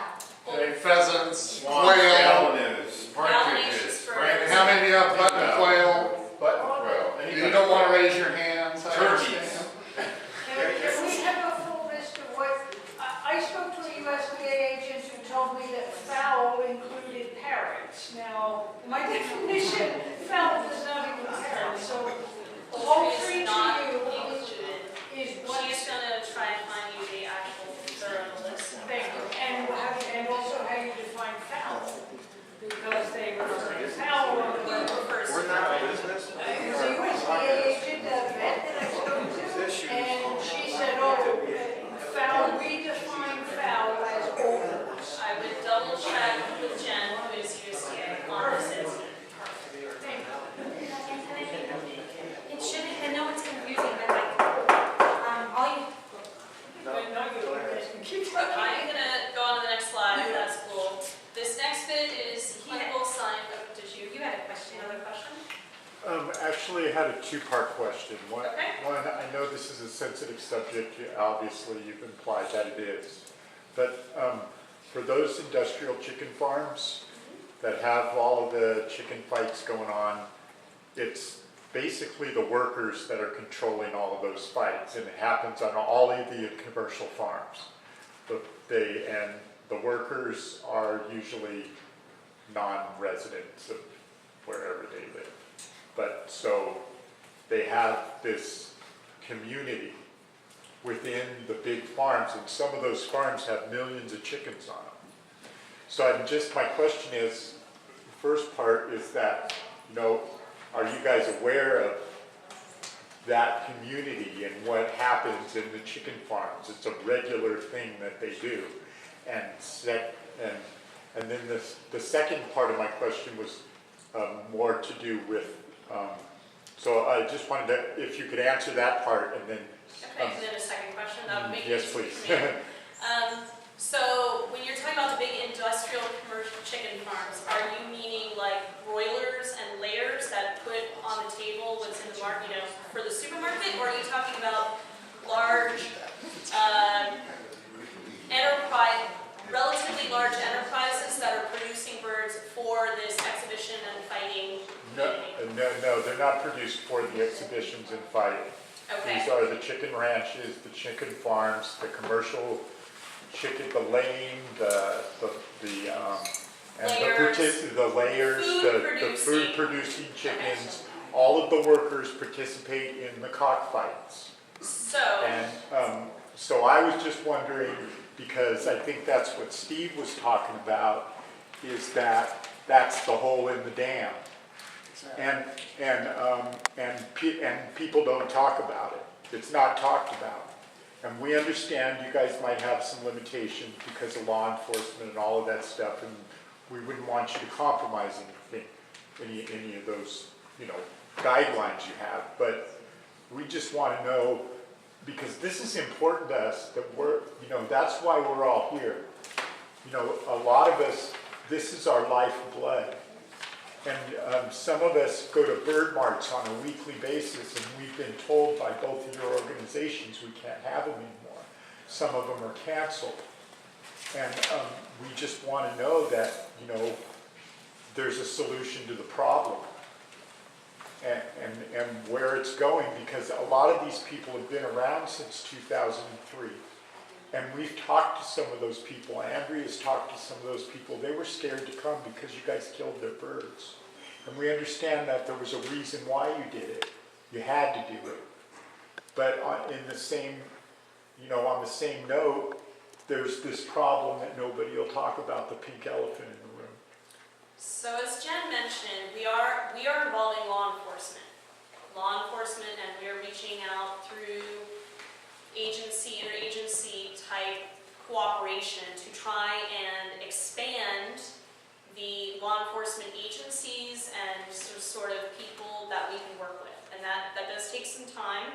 pheasants, Swans, quail. gallinados, Gallinaceous partridges, birds. How many do you have button quail? button quail. any You kind don't of want to quail. raise your hands, I Turkeys. understand. Can we have a full list of what, I spoke to a USDA agent who told me that fowl included parrots. Now, my definition, fowl does not include parrots, so poultry Is not to you included. is what. She's gonna try and find you the actual thorough list. Thank you, and also how you define fowl, because they refer to fowl on the Who web. prefers We're to not try? a business. It was a USDA agent, a vet that I spoke to, and she said, oh, fowl, we define fowl as ovals. I would double check with Jen, who is USDA, on this incident. Thank you. It shouldn't, and no one's confusing, but like, all you, But no, you guys can keep talking. I'm gonna go on to the next slide, if that's cool. This next bit is clinical sign, oh, did you had a question. another question? Actually, I had a two-part question. One, Okay. I know this is a sensitive subject, obviously you've implied that it is. But for those industrial chicken farms that have all of the chicken fights going on, it's basically the workers that are controlling all of those fights, and it happens on all of the commercial farms. And the workers are usually non-residents of wherever they live. But so they have this community within the big farms, and some of those farms have millions of chickens on them. So my question is, the first part is that, are you guys aware of that community and what happens in the chicken farms? It's a regular thing that they do. And then the second part of my question was more to do with, so I just wanted to, if you could answer that part and then. Okay, and then a second question, that would make it Yes, easier please. for me. So when you're talking about the big industrial commercial chicken farms, are you meaning like broilers and layers that put on the table what's in the market, for the supermarket? Or are you talking about large relatively large enterprises that are producing birds for this exhibition and fighting community? No, they're not produced for the exhibitions and fighting. Okay. These are the chicken ranches, the chicken farms, the commercial chicken, the laying, the layers, the food producing chickens. All of the workers participate in the cockfights. So. And so I was just wondering, because I think that's what Steve was talking about, is that's the hole in the dam. and people don't talk about it. It's not talked about. And we understand you guys might have some limitations because of law enforcement and all of that stuff, and we wouldn't want you to compromise anything, any of those, you know, guidelines you have. But we just want to know, because this is important to us, that we're, you know, that's why we're all here. You know, a lot of us, this is our lifeblood. And some of us go to bird marts on a weekly basis, and we've been told by both of your organizations we can't have them anymore. Some of them are canceled. And we just want to know that, you know, there's a solution to the problem and where it's going, because a lot of these people have been around since 2003. And we've talked to some of those people. Andrea's talked to some of those people. They were scared to come because you guys killed their birds. And we understand that there was a reason why you did it. You had to do it. But in the same, you know, on the same note, there's this problem that nobody will talk about, the pink elephant in the room. So as Jen mentioned, we are involving law enforcement. Law enforcement, and we are reaching out through interagency type cooperation to try and expand the law enforcement agencies and sort of people that we can work with. And that does take some time.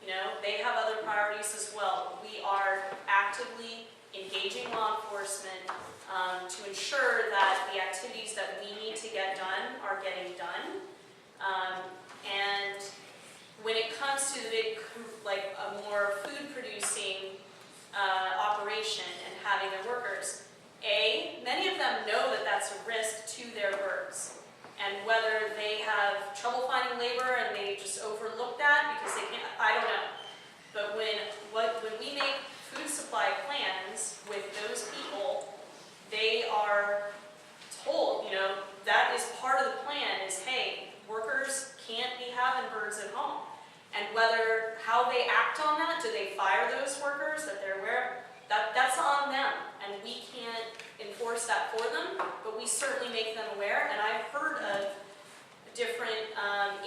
You know, they have other priorities as well. We are actively engaging law enforcement to ensure that the activities that we need to get done are getting done. And when it comes to the big, like a more food-producing operation and having their workers, many of them know that that's a risk to their birds. And whether they have trouble finding labor and they just overlook that because they can't, I don't know. But when we make food supply plans with those people, they are told, you know, that is part of the plan is, hey, workers can't be having birds at home. And how they act on that, do they fire those workers that they're aware of? That's on them, and we can't enforce that for them, but we certainly make them aware. And I've heard of different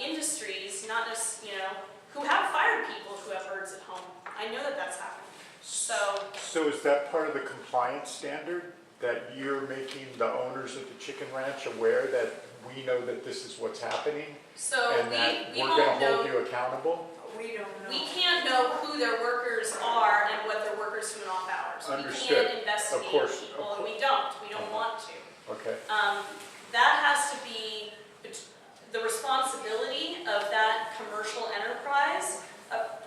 industries, not just, you know, who have fired people who have birds at home. I know that that's happened. So is that part of the compliance standard, that you're making the owners of the chicken ranch aware that we know that this is what's happening? So and that we we're won't going to hold know. you accountable? We don't know. We can't know who their workers are and what their workers do in off hours. Understood. We can't investigate Of course. people, and we don't. We don't want to. Okay. That has to be the responsibility of that commercial enterprise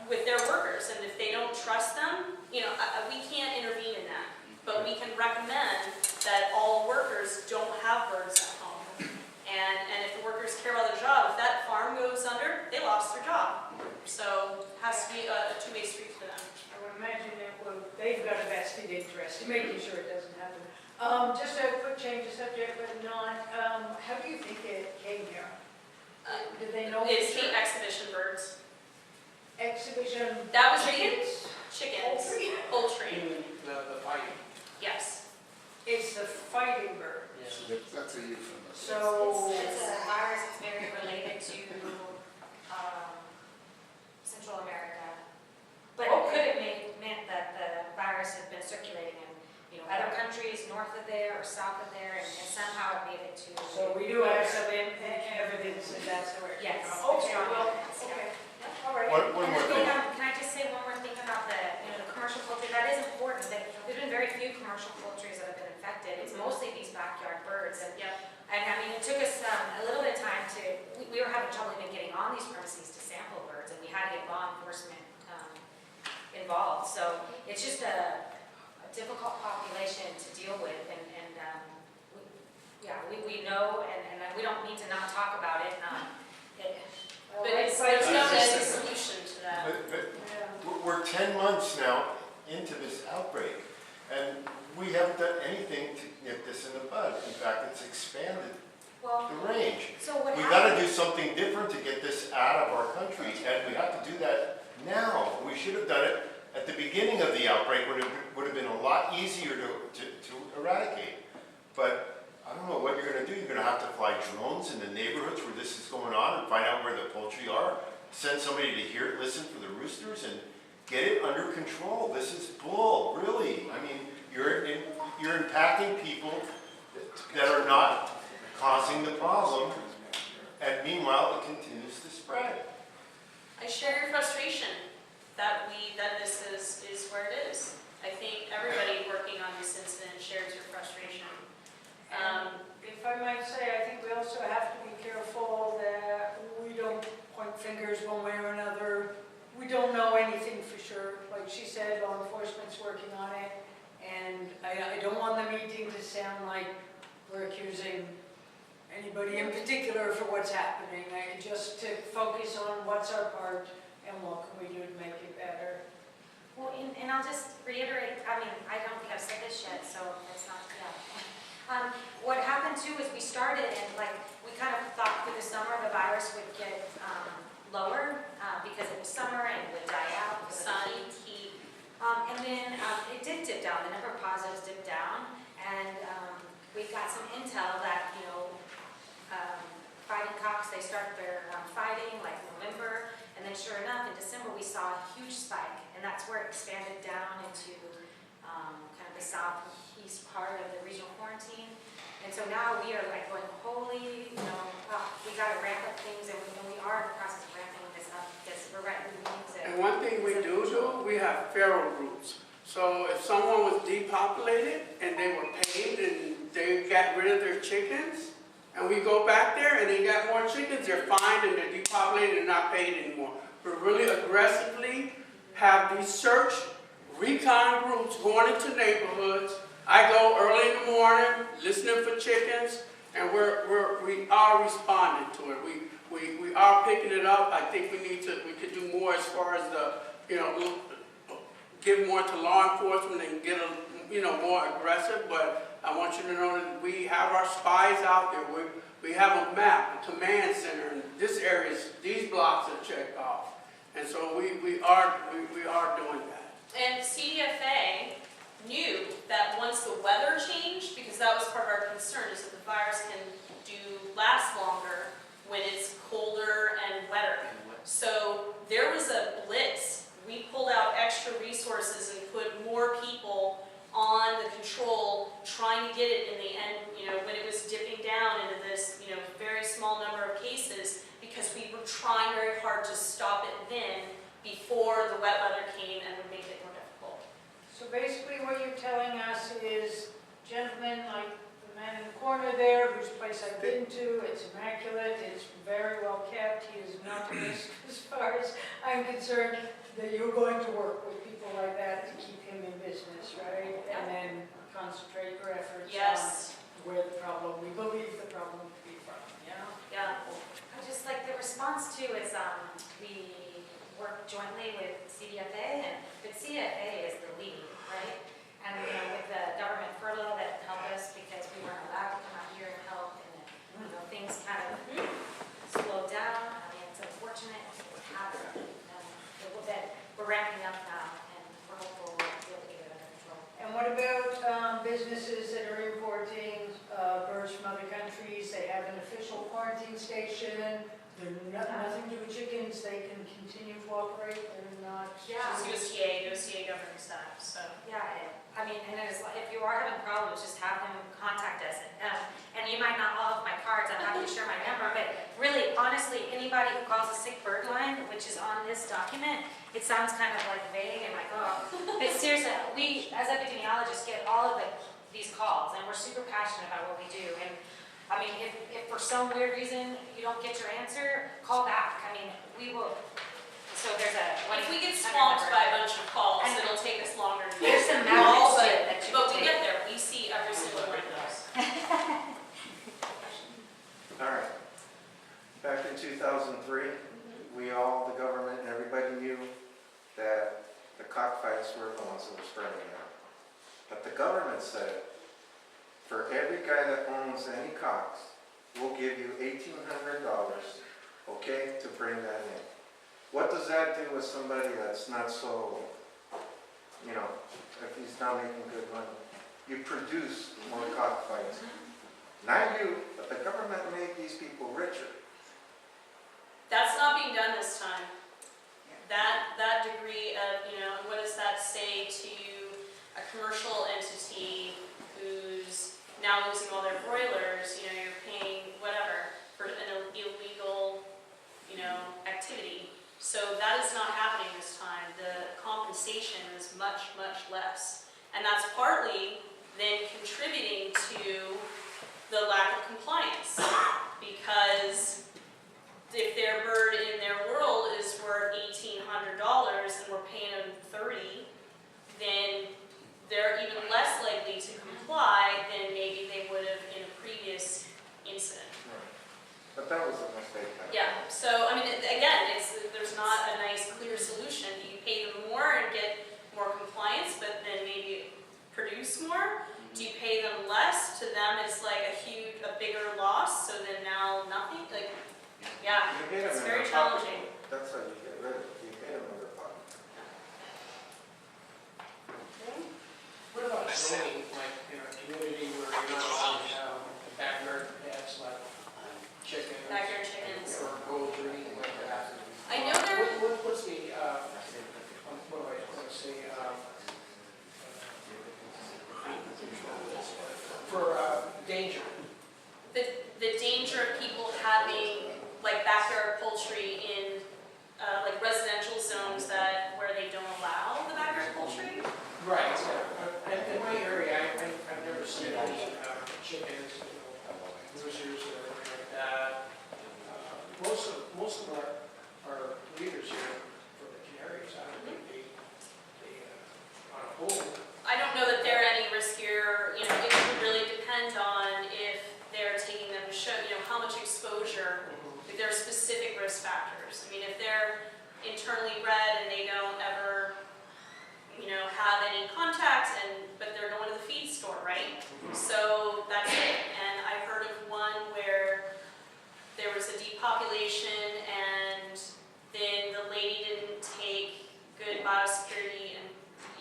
with their workers. And if they don't trust them, you know, we can't intervene in that. But we can recommend that all workers don't have birds at home. And if the workers care about their job, if that farm goes under, they lost their job. So it has to be a two-way street for them. I would imagine that they've got a vested interest in making sure it doesn't happen. Just a quick change of subject, but not, how do you think it came here? Did they know? It's the exhibition birds. Exhibition. That was chickens? Chickens. Poultry? Poultry. The fighting. Yes. It's the fighting bird. That's a euphemism. So. It's a virus that's very related to Central America. But it could have meant that the virus had been circulating in, you know, other countries north of there or south of there, and somehow it made it to. So we do have some evidence that that's where it came Yes. from. Okay, strong well, evidence, yeah. okay. All right. One And more the thing. thing, can I just say one more thing about the, you know, the commercial poultry? That is important. There's been very few commercial poultries that have been infected. It's mostly these backyard birds. And I mean, it took us a little bit of time we were having trouble even getting on these premises to sample birds, and we had to get law enforcement involved. So it's just a difficult population to deal with, and we know, and we don't need to not talk about it. But it's known as a solution to that. We're 10 months now into this outbreak, and we haven't done anything to nip this in the bud. In fact, it's expanded the range. So what We got to do something different to get this out of our country, and we have to do that now. We should have done it at the beginning of the outbreak, when it would have been a lot easier to eradicate. But I don't know what you're going to do. You're going to have to fly drones phones in the neighborhoods where this is going on and find out where the poultry are. Send somebody to hear it, listen for the roosters, and get it under control. This is bull, really. I mean, you're impacting people that are not causing the problem, and meanwhile, it continues to spread. I share your frustration that this is where it is. I think everybody working on this incident shares your frustration. If I might say, I think we also have to be careful that we don't point fingers one way or another. We don't know anything for sure. Like she said, law enforcement's working on it, and I don't want the meeting to sound like we're accusing anybody in particular for what's happening. Just to focus on what's our part and what can we do to make it better. Well, and I'll just reiterate, I mean, I don't think I've said this yet, so it's not, yeah. What happened too is we started and we kind of thought through the summer the virus would get lower because it was summer and it would die out, sunny, heat. And then it did dip down, the number of positives dipped down, and we got some intel that, fighting cocks, they start their fighting like November, and then sure enough, in December we saw a huge spike, and that's where it expanded down into kind of the southeast part of the regional quarantine. And so now we are going, holy, we got to ramp up things, and we are in the process of ramping this up because we're right in the means. And one thing we do, we have feral groups. So if someone was depopulated and they were paid and they got rid of their chickens, and we go back there and they got more chickens, they're fined and they're depopulated and not paid anymore. We really aggressively have these search recon groups going into neighborhoods. I go early in the morning, listening for chickens, and we are responding to it. We are picking it up. I think we could do more as far as give more to law enforcement and get more aggressive. But I want you to know that we have our spies out there. We have a map, a command center, and this area, these blocks are checked off. And so we are doing that. And CDFA knew that once the weather changed, because that was part of our concern, is that the virus can last longer when it's colder and wetter. So there was a blitz. We pulled out extra resources and put more people on the control, trying to get it in the end, when it was dipping down into this, very small number of cases, because we were trying very hard to stop it then before the wet weather came and would make it more difficult. So basically what you're telling us is, gentlemen, like the man in the corner there, whose place I've been to, it's immaculate, it's very well kept, he is not a risk as far as I'm concerned, that you're going to work with people like that to keep him in business, right? And then concentrate your efforts on where we believe the problem to be from, Yeah. I just the response too is we work jointly with CDFA, but CDFA is the lead, right? And with the government furlough that helped us because we weren't allowed to come out here and help, and things kind of slowed down. I mean, it's unfortunate it happened, that we're ramping up now, and we're hopeful we'll be able to get it under control. And what about businesses that are importing birds from other countries? They have an official quarantine station. They're nothing to do with chickens. They can continue to operate. They're not. It's USDA governs that. So I mean, and if you are having problems, just have them contact us. And you might not all have my cards. I'm happy to share my number. But really, honestly, anybody who calls a sick bird line, which is on this document, it sounds kind of vague and but seriously, we as epidemiologists get all of these calls, and we're super passionate about what we do. And I mean, if for some weird reason you don't get your answer, call back. I mean, we will. So there's if we get swamped by a bunch of calls, it'll take us longer to there's some calls, that you but we get there. We see every single one of those. All right. Back in 2003, the government, and everybody knew that the cockfights were the ones that were spreading out. But the government said, for every guy that owns any cocks, we'll give you $1,800, okay, to bring that in. What does that do with somebody that's not so, if he's not making good money? You produce more cockfights. Not you, but the government made these people commercial entity who's now losing all their broilers, you know, you're paying whatever for an illegal, you know, activity. So that is not happening this time. The compensation is much, much less. And that's partly then contributing to the lack of compliance. Because if their bird in their world is worth $1,800 and we're paying them $30, then they're even less likely to comply than maybe they would have in a previous incident. But that was a mistake. Yeah, so I mean, again, there's not a nice, clear solution. Do you pay them more and get more compliance, but then maybe produce more? Do you pay them less? To them, it's like a bigger loss, so then now nothing? Like, yeah, it's very challenging. That's how you get rid of it. You pay them in their pocket. What about zoning, like in a community where you're not allowed to have backyard pets like chickens? Backyard chickens. Or goats or anything like that? I know there. What's the, what do I want to say, for danger? The danger of people having like backyard poultry in like residential zones where they don't allow the backyard poultry. Right, in my area, I've never seen any chickens, roosters or anything like that. Most of our leaders here for the Canaries, I don't think they on a whole. I don't know that they're any riskier. You know, it would really depend on if they're taking them to show, you know, how much exposure. If there are specific risk factors. I mean, if they're internally bred and they don't ever, you know, have any contact, but they're going to the feed store, right? So that's it. And I heard of one where there was a depopulation and then the lady didn't take good biosecurity and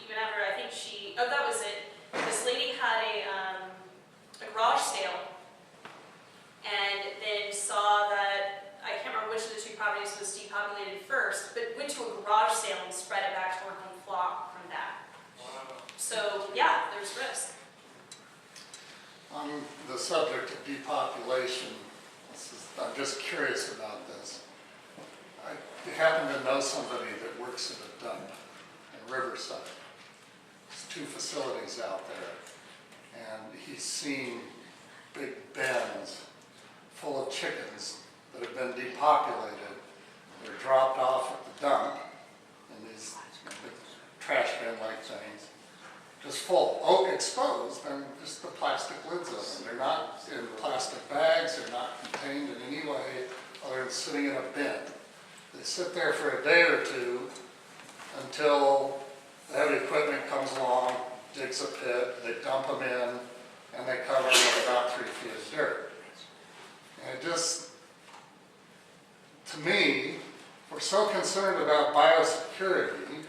even ever, I think that was it. This lady had a garage sale and then saw that, I can't remember which of the two properties was depopulated first, but went to a garage sale and spread it back to her home flock from that. So yeah, there's risk. On the subject of depopulation, I'm just curious about this. I happen to know somebody that works at a dump in Riverside. There's 2 facilities out there, and he's seen big bins full of chickens that have been depopulated. They're dropped off at the dump in these big trash bin-like things, just full, exposed, and just the plastic lids of them. They're not in plastic bags, they're not contained in any way other than sitting in a bin. They sit there for a day or two until the heavy equipment comes along, digs a pit, they dump them in, and they cover them with about 3 feet of dirt. And it just, to me, we're so concerned about biosecurity,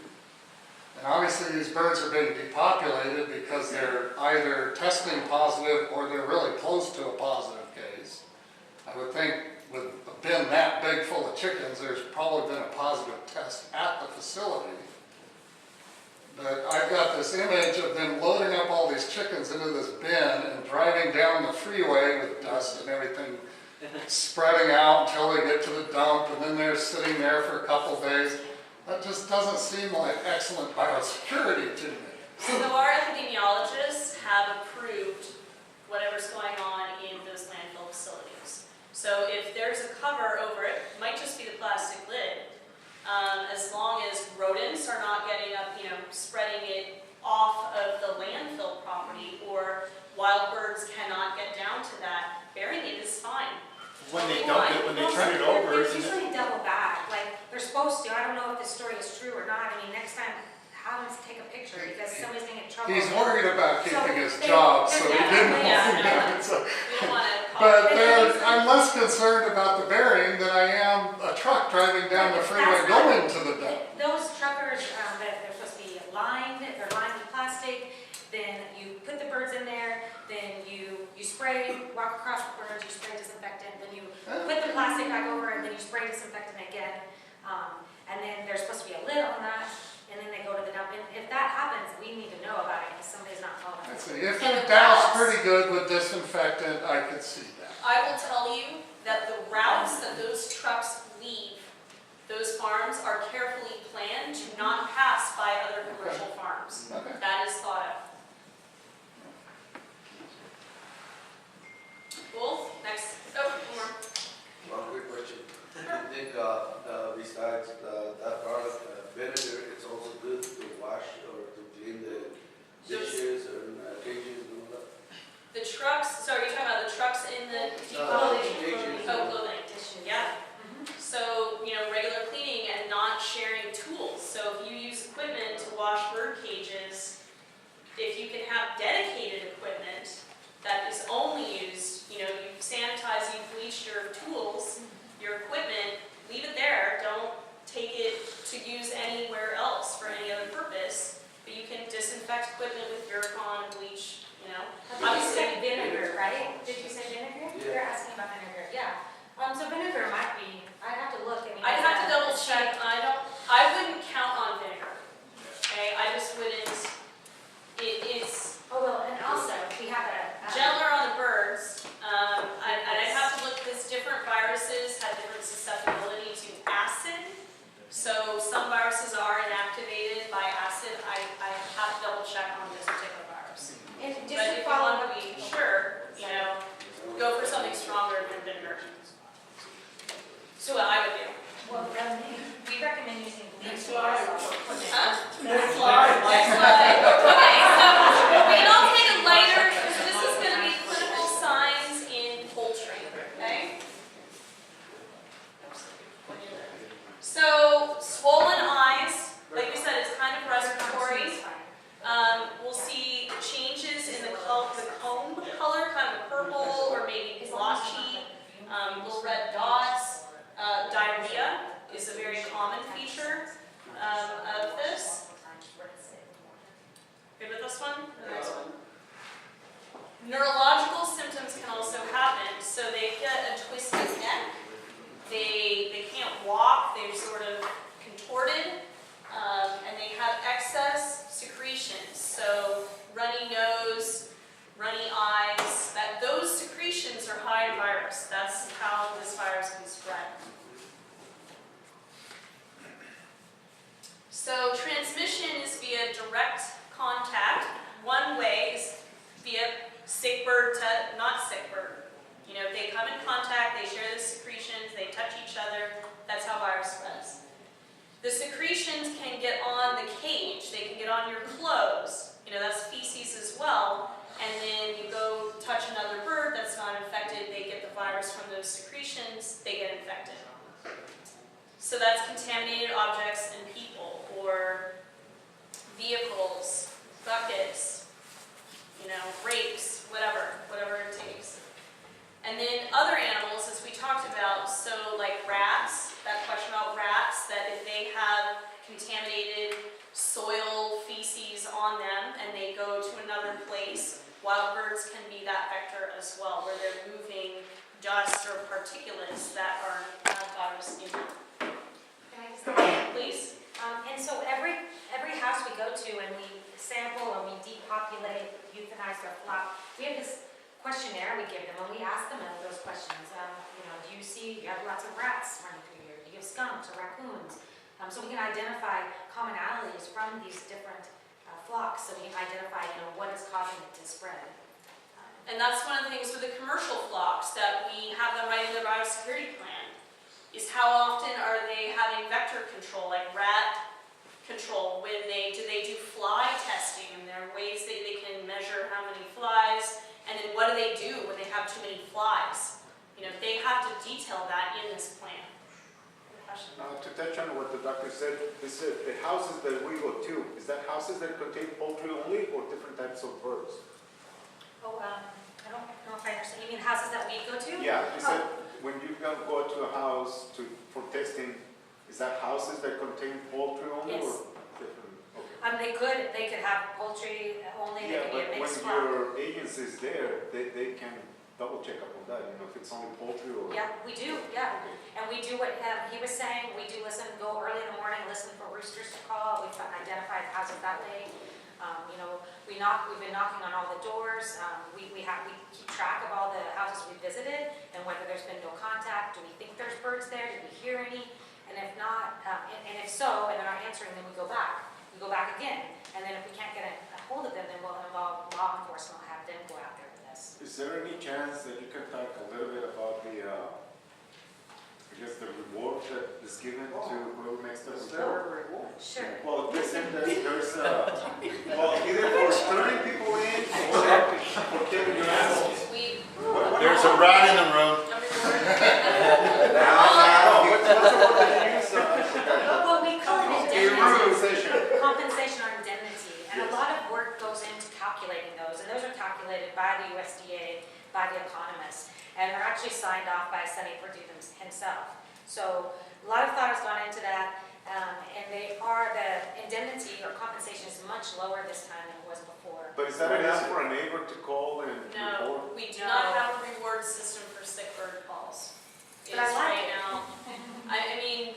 and obviously these birds are being depopulated because they're either testing positive or they're really close to a positive case. I would think with a bin that big full of chickens, there's probably been a positive test at the facility. But I've got this image of them loading up all these chickens into this bin and driving down the freeway with dust and everything spreading out until they get to the dump, and then they're sitting there for a couple days. That just doesn't seem like excellent biosecurity to me. So our epidemiologists have approved whatever's going on in those landfill facilities. So if there's a cover over it, it might just be the plastic lid, as long as rodents are not getting up, you know, spreading it off of the landfill property, or wild birds cannot get down to that, burying it is fine. When they dump it, when they turn it over, It's usually double back, like, they're supposed to. I don't know if this story is true or not. I mean, next time, have them take a picture, because somebody's gonna get in trouble. He's worried about keeping his job, so he didn't want that. So. We don't want to But I'm less concerned about the burying than I am a truck driving down the freeway going to the dump. Those truckers, they're supposed to be lined, they're lined with plastic, then you put the birds in there, then you spray, walk across the birds, you spray disinfectant, then you put the plastic back over, and then you spray disinfectant again. And then there's supposed to be a lid on that, and then they go to the dump. And if that happens, we need to know about it because somebody's not following. I'd say if And you the douse routes- pretty good with disinfectant, I could see that. I will tell you that the routes that those trucks leave, those farms are carefully planned to not pass by other commercial farms. Okay. That is thought of. Cool, next, oh, one more. One quick question. I think besides that product, vinegar, it's also good to wash or to clean the dishes or cages and all that. The trucks, so are you talking about the trucks in the depot? Cages. Oh, clothing, yeah. So, regular cleaning and not sharing tools. So if you use equipment to wash bird cages, if you can have dedicated equipment that is only used, you sanitize, you bleach your tools, your equipment, leave it there. Don't take it to use anywhere else for any other purpose. But you can disinfect equipment with Viricon, bleach, You said vinegar, right? Did you say vinegar? Yeah. You're asking about vinegar, yeah. So vinegar might be, I'd have to look. I'd have to double check. I wouldn't count on vinegar. Okay, I just wouldn't. It's Oh, well, and also, we have a. gentler on the birds. I'd have to look because different viruses have different susceptibility to acid. So some viruses are inactivated by acid. I have to double check on this particular virus. And But just if to you follow want up, to be sure, go for something stronger than vinegar. So what I would do. well, we recommend using bleach. Next slide. Huh? Next slide. Next slide. Okay, so we can all take a lighter, because this is going to be clinical signs in poultry, okay? So, swollen eyes, like we said, it's kind of respiratory. We'll see changes in the comb color, kind of purple or maybe blotchy, little red dots. Diarrhea is a very common feature of this. Good with this one? The next one? Neurological symptoms can also happen. So they get a twisted neck. They can't walk. They're sort of contorted. And they have excess secretions. So runny nose, runny eyes. Those secretions are high in virus. That's how this virus can spread. So transmission is via direct contact. One way is via sick bird to not sick bird. They come in contact, they share the secretions, they touch each other. That's how virus spreads. The secretions can get on the cage. They can get on your clothes. That's feces as well. And then you go touch another bird that's not infected, they get the virus from those secretions, they get infected. So that's contaminated objects and people, or vehicles, buckets, rakes, whatever it takes. And then other animals, as we talked about, so like rats, that question about rats, that if they have contaminated soil, feces on them, and they go to another place, wild birds can be that vector as well, where they're moving dust or particulates that are virus in them. Can I just Please. And so every house we go to and we sample and we depopulate, euthanize their flock, we have this questionnaire we give them and we ask them those questions. Do you have lots of rats running through here? Do you have skunks or raccoons? So we can identify commonalities from these different flocks, so we can identify what is causing it to spread. And that's one of the things with the commercial flocks that we have them right in their biosecurity plan, is how often are they having vector control, like rat control, do they do fly testing, and there are ways that they can measure how many flies, and then what do they do when they have too many flies? They have to detail that in this plan. To touch on what the doctor said, the houses that we go to, is that houses that contain poultry only or different types of birds? Oh, I don't know if I understand. You mean houses that we go to? Yeah, you said when you go to a house for testing, is that houses that contain poultry only Yes. or different? They could have poultry only, they Yeah, could be a but when mixed flock. your agency is there, they can double check up on that, you know, if it's only poultry or? Yeah, we do, yeah. And we do what he was saying, we do listen, go early in the morning, listen for roosters to call. We've identified houses that way. You know, we've been knocking on all the doors. We keep track of all the houses we visited and whether there's been no contact. Do we think there's birds there? Did we hear any? And if not, and if so, and they're not answering, then we go back. We go back again. And then if we can't get a hold of them, then we'll involve law enforcement, have them go out there with us. Is there any chance that you can talk a little bit about the, I guess the reward that is given to whoever makes the report? Sure. Well, there's well, either for turning people in or for killing your animals. There's a rat in the room. What's the word that you use? Well, we call it Compensation. compensation or indemnity, and a lot of work goes into calculating those, and those are calculated by the USDA, by the economists, and they're actually signed off by Sonny Perdue himself. So a lot of thought has gone into that, and the indemnity or compensation is much lower this time than it was before. But is that enough for a neighbor to call and report? No, we do not have a reward system for sick bird calls. It But I is like right it. now. I mean,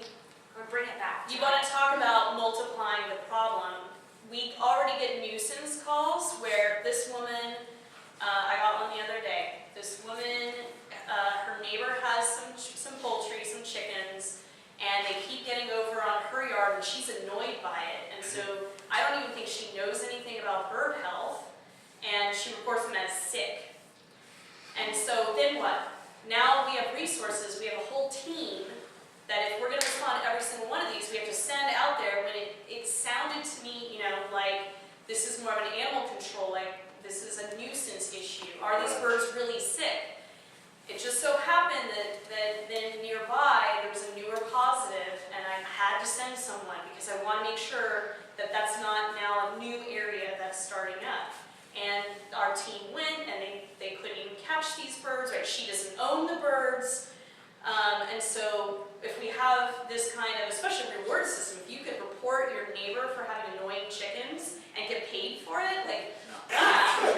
Or bring it back. you want to talk about multiplying the problem. We already get nuisance calls where this woman, I got one the other day. This woman, her neighbor has some poultry, some chickens, and they keep getting over on her yard, and she's annoyed by it. And so I don't even think she knows anything about bird health, and she reports them as sick. And so then what? Now we have resources, we have a whole team that if we're going to respond to every single one of these, we have to send out there. When it sounded to me, you know, like this is more of an animal control, like this is a nuisance issue. Are these birds really sick? It just so happened that then nearby there was a newer positive, and I had to send someone because I want to make sure that that's not now a new area that's starting up. And our team went, and they couldn't even catch these birds, right? She doesn't own the birds. And so if we have this kind of, especially reward system, if you could report your neighbor for having annoying chickens and get paid for it, like, so,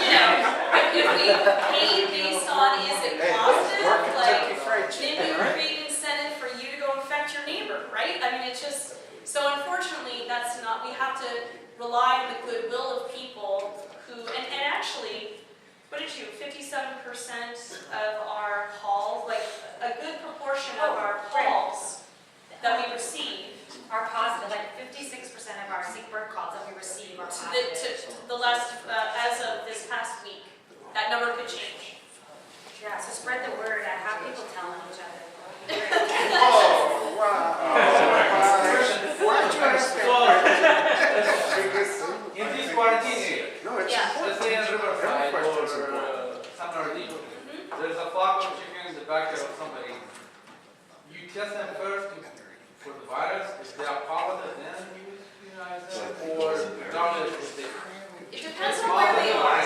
you know, if we pay based on is it positive, like, then we create an incentive for you to go infect your neighbor, right? I mean, it's just, so unfortunately, that's not, we have to rely on the goodwill of people who, and actually, what did you, 57% of our calls, like a good proportion of our calls that we receive Are positive, like 56% of our sick bird calls that we receive are positive. to the last, as of this past week. That number could change. Yeah, so spread the word and have people telling each other. Oh, wow. Why did you ask that? In this quarantine area, No, it's Yeah. important. let's say in Riverside Every or question is important. San Bernardino, there's a flock of chickens in the backyard of somebody. You test them first for the virus. If they are positive, then you immunize them, or regardless if they. It depends on where they are.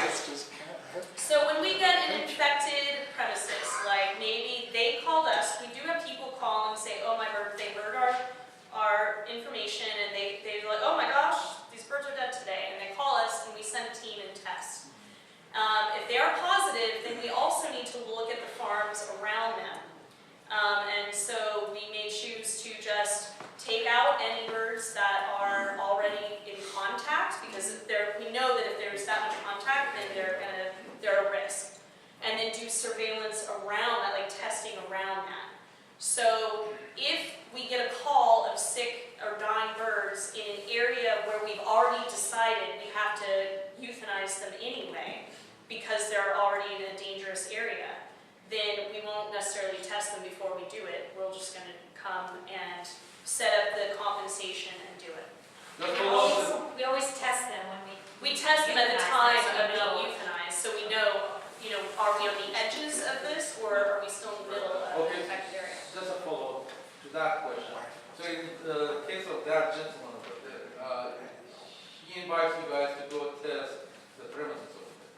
So when we get an infected premises, like maybe they called us, we do have people call and say, oh, they heard our information, and they're like, oh my gosh, these birds are dead today, and they call us, and we send a team and test. If they are positive, then we also need to look at the farms around them. And so we may choose to just take out any birds that are already in contact, because we know that if there's that much contact, then they're a risk. And then do surveillance around that, like testing around that. So if we get a call of sick or dying birds in an area where we've already decided we have to euthanize them anyway, because they're already in a dangerous area, then we won't necessarily test them before we do it. We're just going to come and set up the compensation and do it. We always test them when We test them at the time of euthanize, so being euthanized, so we know, are we on the edges of this, or are we still in the middle of the Okay. infected area? Just a follow-up to that question. So in the case of that gentleman over there, he invites you guys to go test the premises over there.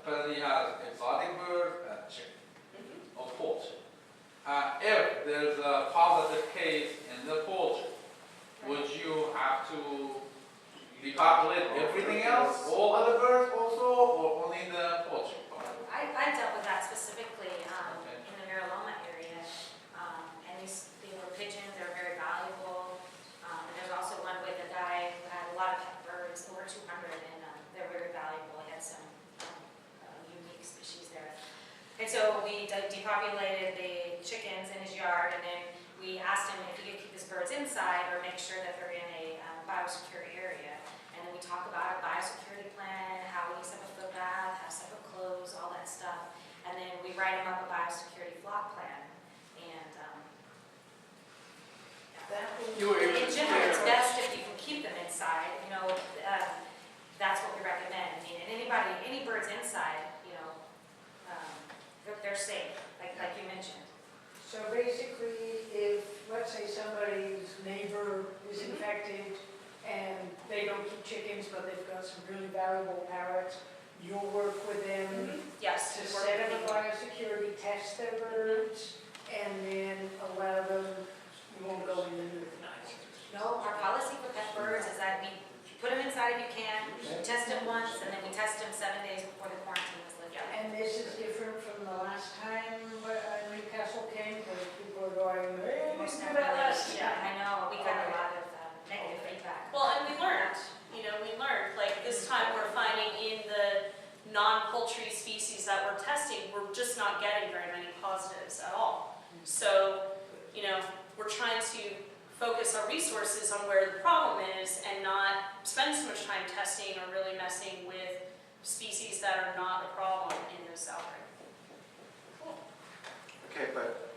Apparently he has exotic bird and chicken, or poultry. If there's a positive case in the poultry, would you have to repopulate everything else, all other birds also, or only the poultry part? so we depopulated the chickens in his yard, and then we asked him if he could keep his birds inside or make sure that they're in a biosecure area. And then we talk about a biosecurity plan, how he needs to have a foot bath, have separate clothes, all that stuff. And then we write him up a biosecurity flock plan. And in general, it's best if you can keep them inside. That's what we recommend. I mean, and any birds inside, they're safe, like you mentioned. So basically, if, let's say somebody's neighbor is infected and they don't keep chickens, but they've got some really valuable parrots, you'll work with them Yes. to we're set up a working. biosecurity, test their birds, and then allow them, you won't go in and euthanize them. No, our policy for pet birds is that we put them inside if you can, test them once, and then we test them 7 days before the quarantine is lifted. And this is different from the last time Newcastle came, because people are going, hey, we didn't do that last time. Yeah, I know, we got a lot of negative feedback. Well, and we learned, like this time we're finding in the non-poultry species that we're testing, we're just not getting very many positives at all. So, we're trying to focus our resources on where the problem is and not spend so much time testing or really messing with species that are not a problem in this outbreak. Okay, but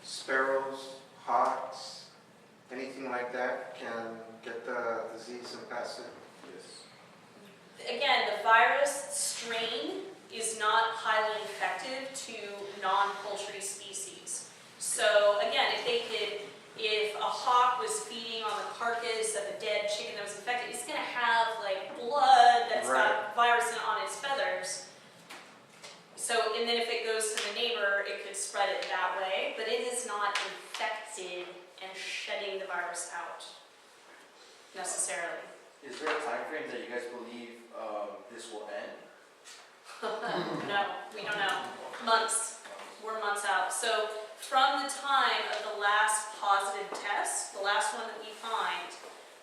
sparrows, hawks, anything like that can get the disease and pass it? Yes. Again, the virus strain is not highly infective to non-poultry species. So again, if a hawk was feeding on the carcass of a dead chicken that was infected, it's going to have like blood that's got virus on its feathers. So, and then if it goes to the neighbor, it could spread it that way, but it is not infected and shedding the virus out necessarily. Is there a time frame that you guys believe this will end? No, we don't know. Months. We're months out. So from the time of the last positive test, the last one that we find,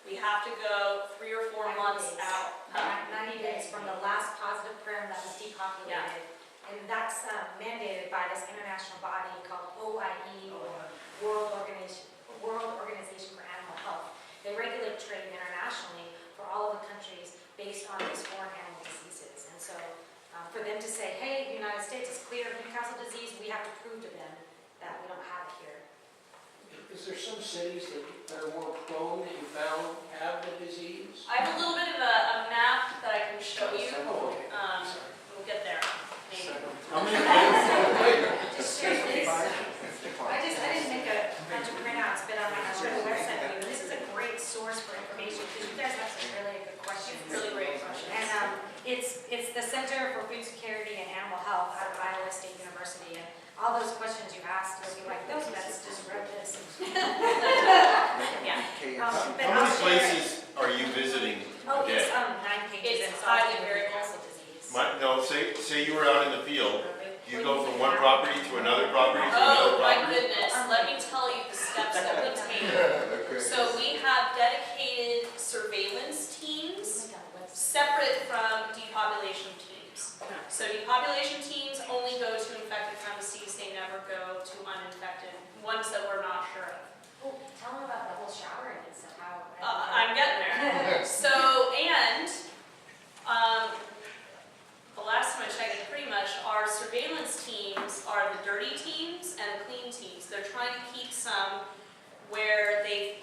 we have to go 3 or 4 months out. 90 days from the last positive primm that was depopulated. And that's mandated by this international body called OIE, or World Organization for Animal Health. They regulate trade internationally for all of the countries based on these foreign animal diseases. And so for them to say, hey, the United States is clear of Newcastle disease, we have to prove to them that we don't have it here. Is there some cities that are more prone that you found have the disease? I have a little bit of a map that I can show you. Okay. We'll get there. Maybe. How many Just share this. I didn't make a bunch of printouts, but I'm not sure the website for you. This is a great source for information because you guys have some really good questions. Really great questions. And it's the Center for Food Security and Animal Health out of Iowa State University. And all those questions you asked, you'll be like, those vets just wrote this. Yeah. How But many I'll share it. places are you visiting Oh, a day? it's 9 pages. It's and highly all variable. Newcastle disease. No, say you were out in the field, you go from one property to another property to another Oh my property? goodness, let me tell you the steps that we take. So we have dedicated surveillance teams separate from depopulation teams. So depopulation teams only go to infected premises, they never go to uninfected, ones that we're not sure of. Oh, tell them about the whole showering and stuff, how. I'm getting there. So, and, the last time I checked, pretty much our surveillance teams are the dirty teams and the clean teams. They're trying to keep some where they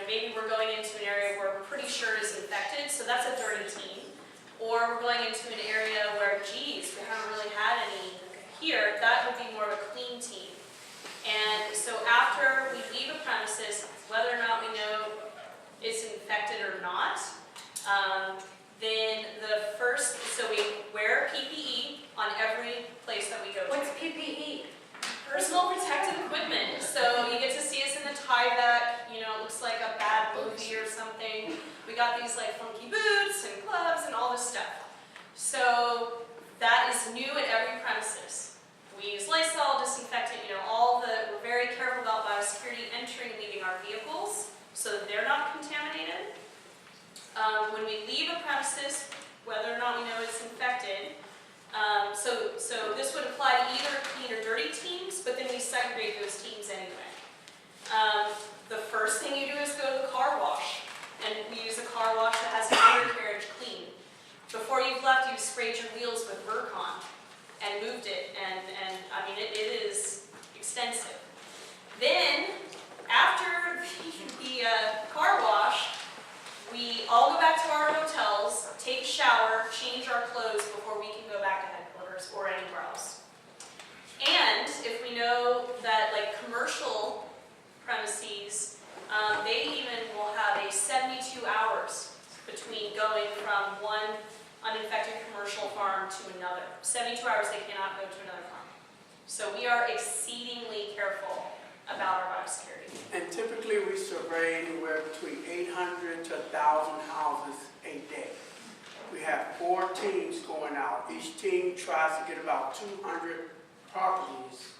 maybe we're going into an area where we're pretty sure is infected, so that's a dirty team. Or we're going into an area where, geez, we haven't really had any here, that would be more of a clean team. And so after we leave a premises, whether or not we know it's infected or not, then so we wear PPE on every place that we go to. What's PPE? Personal protective equipment. So you get to see us in the Tyvek, it looks like a bad movie or something. We got these like funky boots and gloves and all this stuff. So that is new at every premises. We use Lysol, disinfectant, we're very careful about biosecurity entering and leaving our vehicles so that they're not contaminated. When we leave a premises, whether or not we know it's infected, so So this would apply to either clean or dirty teams, but then we segregate those teams anyway. The first thing you do is go to the car wash, and we use a car wash that has an undercarriage clean. Before you've left, you've sprayed your wheels with Virkon and moved it, and I mean, it is extensive. Then, after the car wash, we all go back to our hotels, take a shower, change our clothes before we can go back to headquarters or anywhere else. And if we know that, like, commercial premises, they even will have a 72 hours between going from one uninfected commercial farm to another. 72 hours they cannot go to another farm. So we are exceedingly careful about our biosecurity. And typically we survey anywhere between 800 to 1,000 houses a day. We have 4 teams going out. Each team tries to get about 200 properties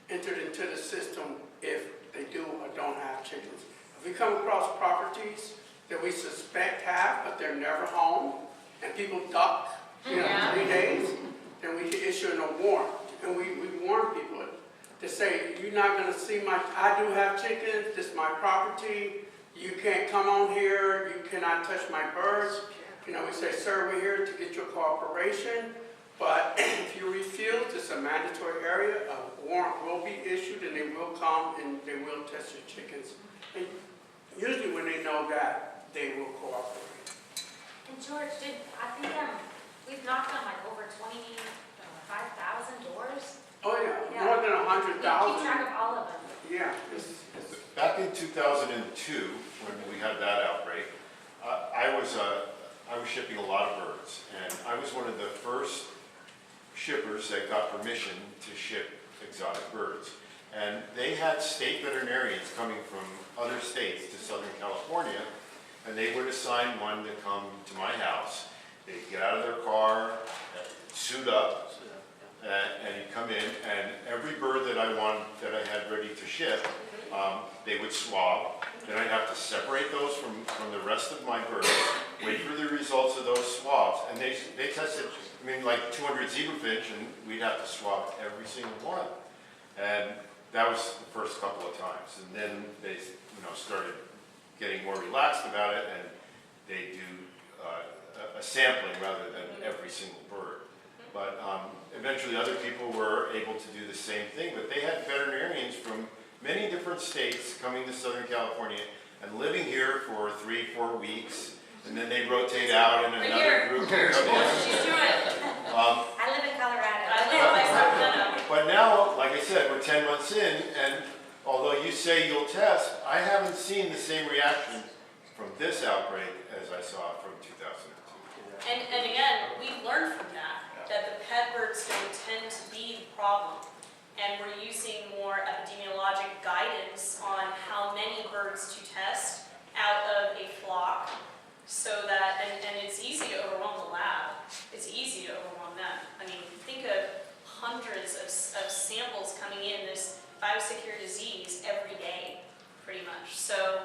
entered into the system if they do or don't have chickens. If we come across properties that we suspect have, but they're never home, and people duck, 3 days, then we can issue a warrant. And we warn people to say, you're not going to see I do have chickens, this is my property, you can't come on here, you cannot touch my birds. We say, sir, we're here to get your cooperation, but if you refuse, it's a mandatory area, a warrant will be issued, and they will come and they will test your chickens. And usually when they know that, they will cooperate. And George, I think we've knocked on like over 25,000 doors. Oh yeah, more than 100,000. We keep track of all of them. Yeah. Back in 2002, when we had that outbreak, I was shipping a lot of birds, and I was one of the first shippers that got permission to ship exotic birds. And they had state veterinarians coming from other states to Southern California, and they would assign one to come to my house. They'd get out of their car, suit up, and he'd come in, and every bird that I had ready to ship, they would swab. Then I'd have to separate those from the rest of my birds, wait for the results of those swabs. And they tested, like 200 zebrafinch, and we'd have to swab every single one. And that was the first couple of times. And then they started getting more relaxed about it, and they do a sampling rather than every single bird. But eventually other people were able to do the same thing, but they had veterinarians from many different states coming to Southern California and living here for 3-4 weeks, and then they rotate out and another group would come in. She's doing it. I live in Colorado. I live in Sacramento. But now, like I said, we're 10 months in, and although you say you'll test, I haven't seen the same reaction from this outbreak as I saw from 2002. And again, we've learned from that the pet birds don't tend to be the problem. And we're using more epidemiologic guidance on how many birds to test out of a flock, so that, and it's easy to overwhelm the lab. It's easy to overwhelm them. I mean, think of hundreds of samples coming in this biosecure disease every day, pretty much. So,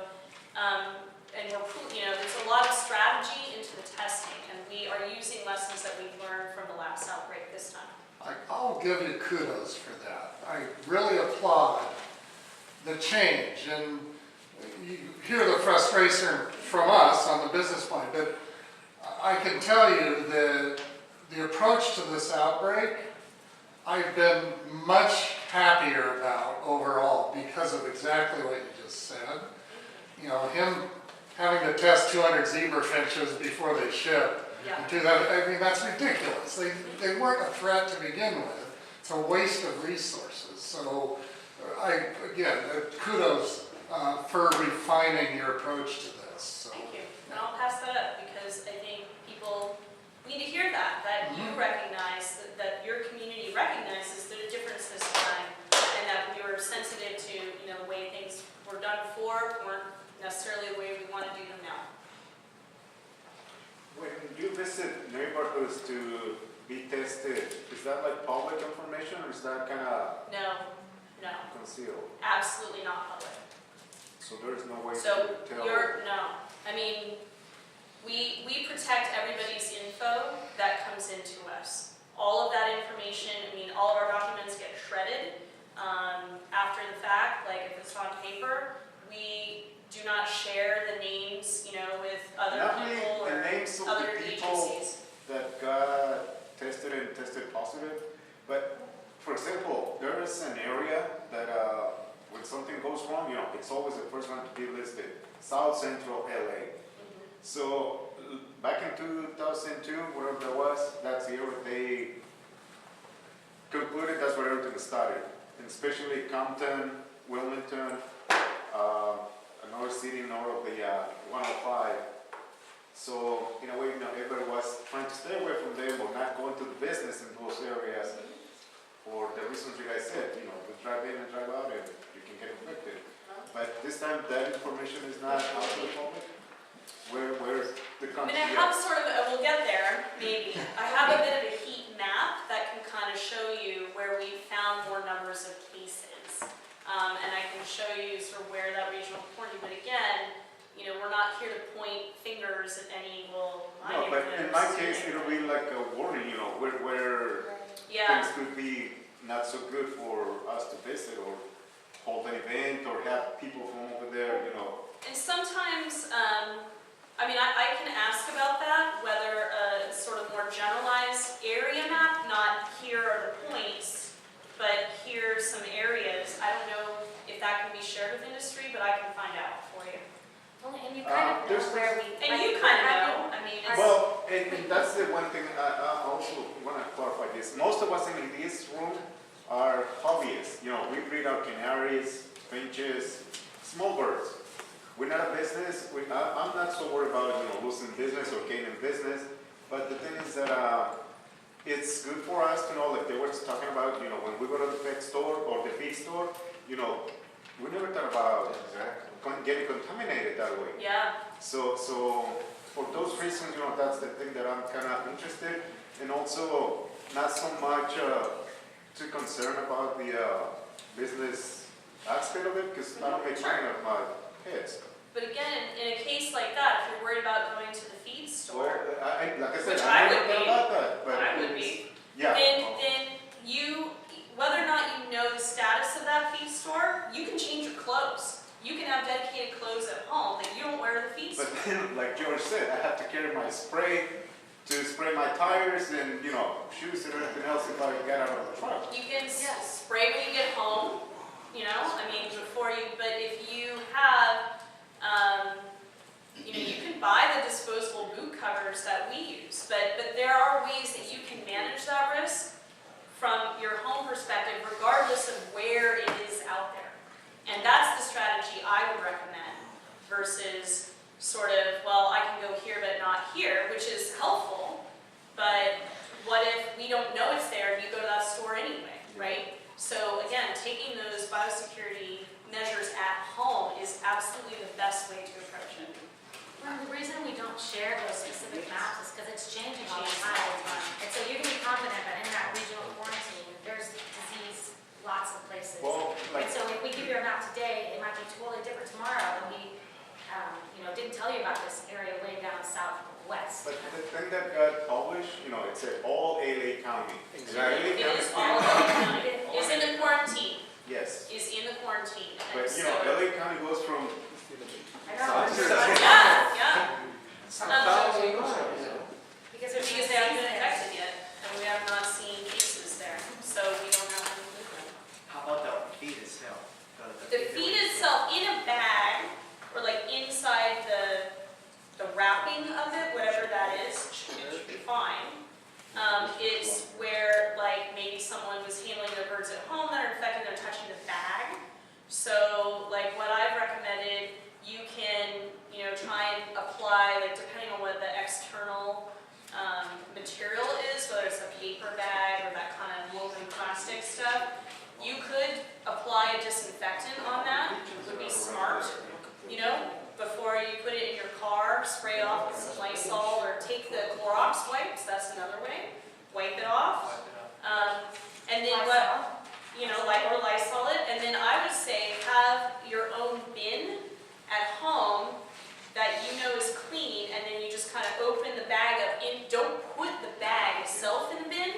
and we're, there's a lot of strategy into the testing, and we are using lessons that we've learned from the last outbreak this time. I'll give you kudos for that. I really applaud the change, and you hear the frustration from us on the business point, but I can tell you that the approach to this outbreak, I've been much happier about overall because of exactly what you just said. Him having to test 200 zebra finches before they ship. Yeah. That's ridiculous. They weren't a threat to begin with. It's a waste of resources. So, again, kudos for refining your approach to this. So. Thank you. And I'll pass that up because I think people need to hear that you recognize, that your community recognizes the difference this time, and that we were sensitive to, the way things were done before weren't necessarily the way we want to do them now. When you visit neighborhoods to be tested, is that like public information, or is that kind of No. concealed? Absolutely not public. So there's no way So to tell? no. I mean, we protect everybody's info that comes into us. All of that information But, for example, there is an area that, when something goes wrong, you know, it's always the first one to be listed, South Central LA. So, back in 2002, whatever that was, that's the year they concluded that's where everything started. And especially Compton, Wilmington, another city north of the 105. So, in a way, you know, everybody was trying to stay away from them or not go into the business in those areas for the reasons you guys said, you know, to drive in and drive out and you can get infected. But this time, that information is not out to the public. Where's the I country? mean, I have sort of, we'll get there, maybe. I have a bit of a heat map that can kind of show you where we found more numbers of cases. And I can show you sort of where that regional quarantine, but again, you know, we're not here to point fingers at any, well, my No, but in my neighborhood is case, it'll be like a warning, you know, where yeah. things could be not so good for us to visit or hold an event or have people from over there, you know. And sometimes, I mean, I can ask about that, whether a sort of more generalized area map, not here are the points, but here are some areas. I don't know if that can be shared with industry, but I can find out for you. Well, and you kind of know where we. And you kind of know, I mean, it's. Well, and that's the one thing I also want to clarify this. Most of us in this room are hobbyists. You know, we breed our canaries, finches, small birds. We're not a business. I'm not so worried about, you know, losing business or gaining business. But the thing is that it's good for us to know, like they were talking about, you know, when we go to the pet store or the feed store, you know, we never thought about getting contaminated that way. Yeah. So for those reasons, you know, that's the thing that I'm kind of interested in. And also not so much too concerned about the business aspect of it, because I don't make money of my pets. But again, in a case like that, if you're worried about going to the feed Well, store, like I said, which I I never would thought be. about that. But I would be. Yeah. Then you, whether or not you know the status of that feed store, you can change your clothes. You can have dedicated clothes at home that you don't wear to the feed store. But then, like George said, I have to carry my spray to spray my tires and, you know, shoes and everything else if I get out of the truck. You can spray when you get home, you know, I mean, before you, but if you have, you know, you can buy the disposable boot covers that we use, but there are ways that you can manage that risk from your home perspective, regardless of where it is out there. And that's the strategy I would recommend versus sort of, well, I can go here but not here, which is helpful, but what if we don't know it's there and you go to that store anyway, right? So again, taking those biosecurity measures at home is absolutely the best way to approach it. Well, the reason we don't share those specific maps is because it's changing all the time. And so you can be confident that in that regional quarantine, there's disease lots of places. Well, And so if we give you a map today, it might be totally different tomorrow, and we, you know, didn't tell you about this area way down southwest. But the thing that got published, you know, it said all LA County. It is all LA County. Is in the quarantine. Yes. Is in the quarantine. And But, you know, so- LA County goes from I know. Yeah. Because there's Because they haven't been infected yet, and we have not seen cases there, so we don't have to include them. How about the feed itself? The feed itself in a bag, or like inside the wrapping of it, whatever that is, should be fine. It's where like maybe someone was handling their birds at home that are infected, they're touching the bag. So like what I've recommended, you can, you know, try and apply, like depending on what the external material is, whether it's a paper bag or that kind of woven plastic stuff, you could apply a disinfectant on that, would be smart, you know, before you put it in your car, spray it off with some Lysol, or take the Clorox wipes, that's another way, wipe it off. And then what, you know, like, or Lysol it, and then I would say have your own bin at home that you know is clean, and then you just kind of open the bag up in, don't put the bag itself in the bin,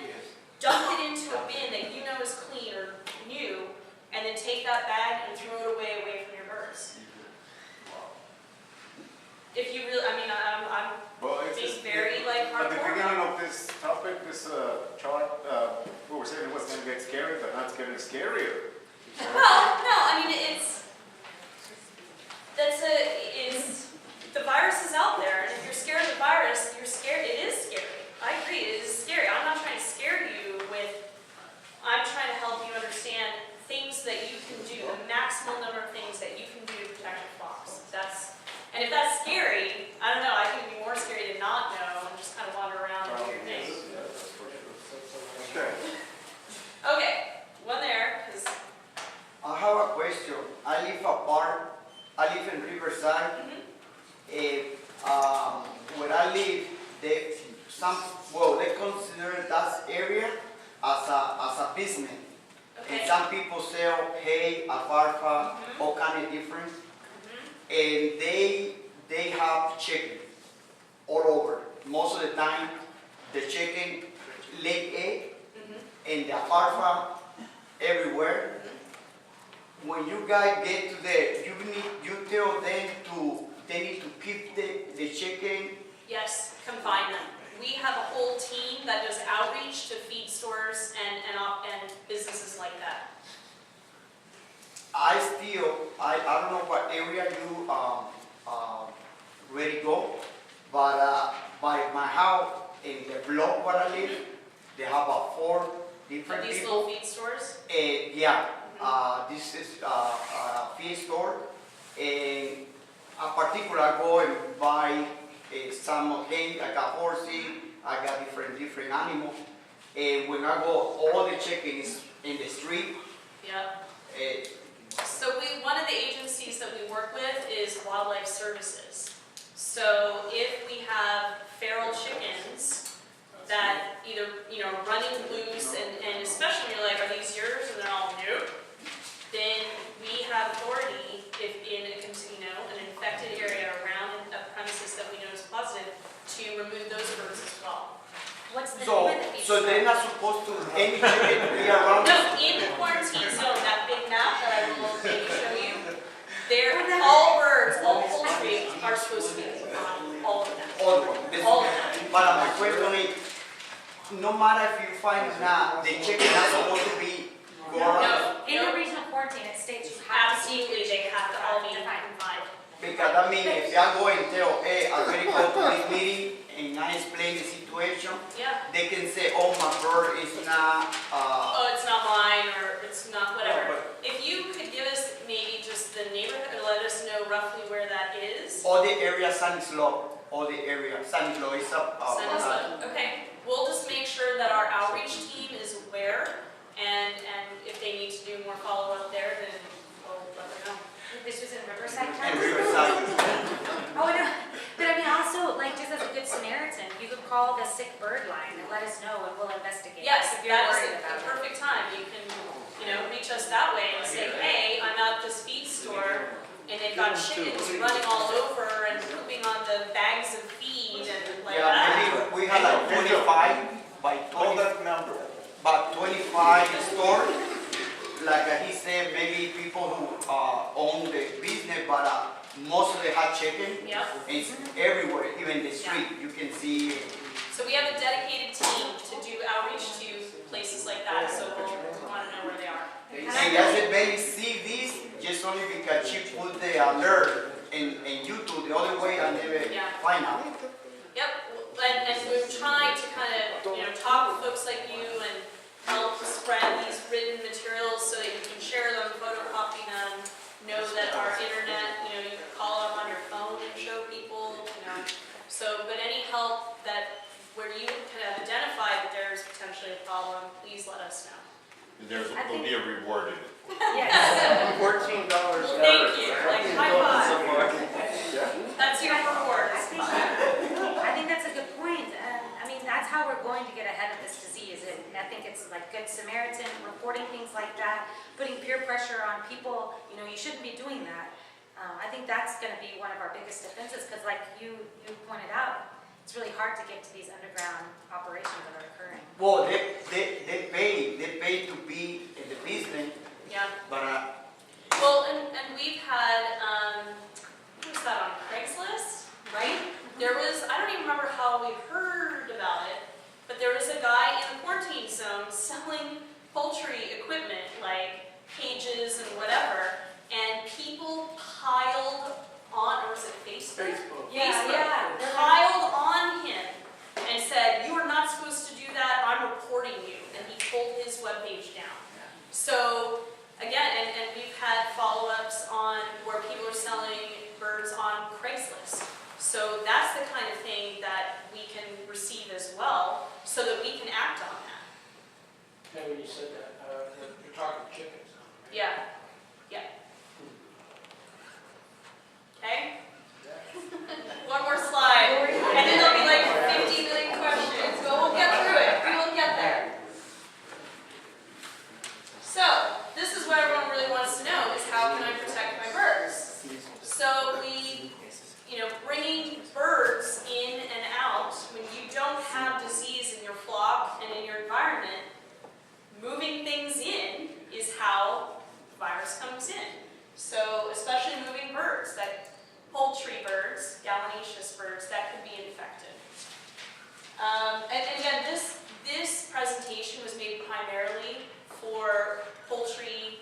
dump it into a bin that you know is clean or new, and then take that bag and throw it away from your birds. If you really, I mean, I'm well, it's being just, very like at the hardcore. beginning of this topic, this chart, we were saying it was to get scary, but now it's getting scarier. Well, no, I mean, the virus is out there, and if you're scared of the virus, you're scared, it is scary. I agree, it is scary. I'm not trying to scare you I'm trying to help you understand things that you can do, the maximum number of things that you can do to protect your flocks. And if that's scary, I don't know, I think it'd be more scary to not know and just kind of wander around and do your thing. Okay. Okay, one there, 'cause I have a question. I live apart. I live in Riverside. Where I live, they consider that area as a business. okay. And some people sell hay, alfalfa, all kind of different. And they have chicken all over. Most of the time, the chicken lay egg, and the alfalfa everywhere. When you guys get to there, you tell them they need to keep the chicken. Yes, confine them. We have a whole team that does outreach to feed stores and businesses like that. I don't know what area you ready go, but by my house in the block where I live, they have 4 different These people. little feed stores? This is a feed store, and a particular go and buy some hay. I got horses, I got different animals, and when I go, all the chickens in the street. Yep. So one of the agencies that we work with is Wildlife Services. So if we have feral chickens that either, running loose, and especially when you're like, are these yours? And they're all new. Then we have authority, if in a an infected area around a premises that we know is positive, to remove those birds as well. What's the name of the feed So they're not supposed to, any chicken to be around? No, in the quarantine zone, that big map that I will maybe show you, all birds, all poultry are supposed to be confined, all of them. All of them. All of them. But my question is, no matter if you find not, the chicken not supposed to be go around. No, In the regional quarantine, it states you have to keep absolutely, they have to all be defined. confined. Because I mean, if I go and tell, hey, I'm going to go to this meeting and I explain the situation, Yeah. they can say, oh, my bird is not, Oh, it's not mine, or it's not, whatever. If you could give us maybe just the neighborhood, or let us know roughly where that is. all the area Stanislaw, all the area, Stanislaw is up. Send us a, okay, we'll just make sure that our outreach team is aware, and if they need to do more follow-up there, then we'll let them know. This was in Riverside? And Riverside. Oh, no, but I mean, also, like, just as a good Samaritan, you could call the sick bird line and let us know and we'll investigate. Yes, if you're that worried is about the it. perfect time. You can, reach us that way and say, hey, I'm at this feed store and they've got chickens running all over and pooping on the bags of feed and like Yeah, that. maybe we had like 25 by 20, number. about 25 stores. Like he said, maybe people who own the business, but most of them have chicken. Yep. It's everywhere, even the street, you can see. So we have a dedicated team to do outreach to places like that, so we'll want to know where they are. And I said, maybe see this, just only because she put the alert in YouTube. The other way, I never find out. Yep, and we're trying to kind of, talk with folks like you and help spread these written materials so that you can share them, photocopy them, know that our internet, you can call them on your phone and show people, So, but any help where you can identify that there's potentially a problem, please let us know. There'll be a reward in it. Yes. $14. Well, thank you, like high five. That's your reward. I think that's a good point. I mean, that's how we're going to get ahead of this disease. I think it's like Good Samaritan, reporting things like that, putting peer pressure on people. You shouldn't be doing that. I think that's going to be one of our biggest defenses because, like you pointed out, it's really hard to get to these underground operations that are occurring. Well, they pay to be in the business. Yeah. But Well, and we've had, who was that on Craigslist, right? There was, I don't even remember how we heard about it, but there was a guy in the quarantine zone selling poultry equipment like cages and whatever, and people piled on, or was it Facebook? Facebook. Facebook piled on him and said, "You are not supposed to do that, I'm reporting you," and he pulled his webpage down. So, again, and we've had follow-ups on where people are selling birds on Craigslist. So that's the kind of thing that we can receive as well, so that we can act on that. And when you said that, you're talking chickens now, right? Yeah, yeah. Okay? One more slide, and then there'll be like 50 million questions, but we'll get through it, we will get there. So, this is what everyone really wants to know, is how can I protect my birds? So we, bringing birds in and out, when you don't have disease in your flock and in your environment, moving things in is how the virus comes in. So, especially moving birds, poultry birds, gallinaceous birds, that could be infected. And again, this presentation was made primarily for poultry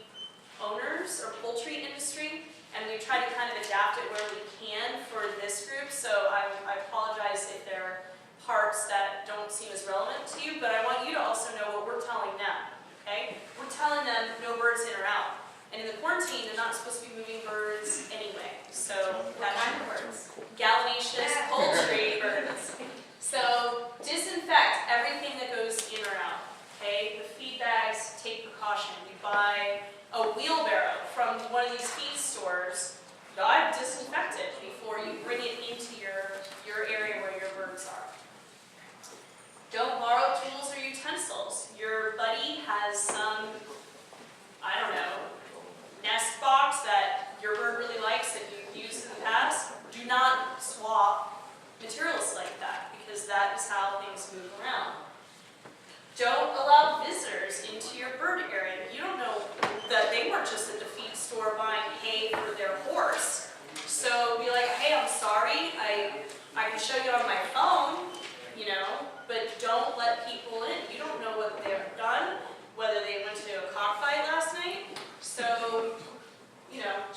owners or poultry industry, and we try to kind of adapt it where we can for this group, so I apologize if there are parts that don't seem as relevant to you, but I want you to also know what we're telling them, okay? We're telling them no birds in or out, and in the quarantine, they're not supposed to be moving birds anyway, so that's birds. Gallinaceous poultry birds. So disinfect everything that goes in or out, okay? The feed bags, take precaution. You buy a wheelbarrow from one of these feed stores, I'd disinfect it before you bring it into your area where your birds are. Don't borrow tools or utensils. Your buddy has some, I don't know, nest box that your bird really likes that you've used in the past. Do not swap materials like that, because that is how things move around. Don't allow visitors into your bird area. You don't know that they weren't just at the feed store buying hay for their horse. So be like, hey, I'm sorry, I can show you on my phone, but don't let people in. You don't know what they've done, whether they went to a cockfight last night. So,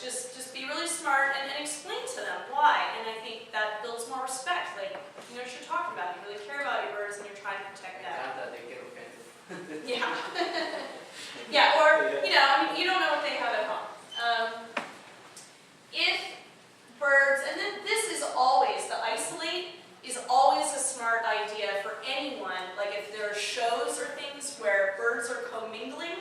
just be really smart and explain to them why. And I think that builds more respect. Like, you know what you're talking about. You really care about your birds and you're trying to protect that. That they get offended. Yeah. Yeah, or, you don't know what they have at home. If birds, and then this is always, the isolate is always a smart idea for anyone, like if there are shows or things where birds are commingling,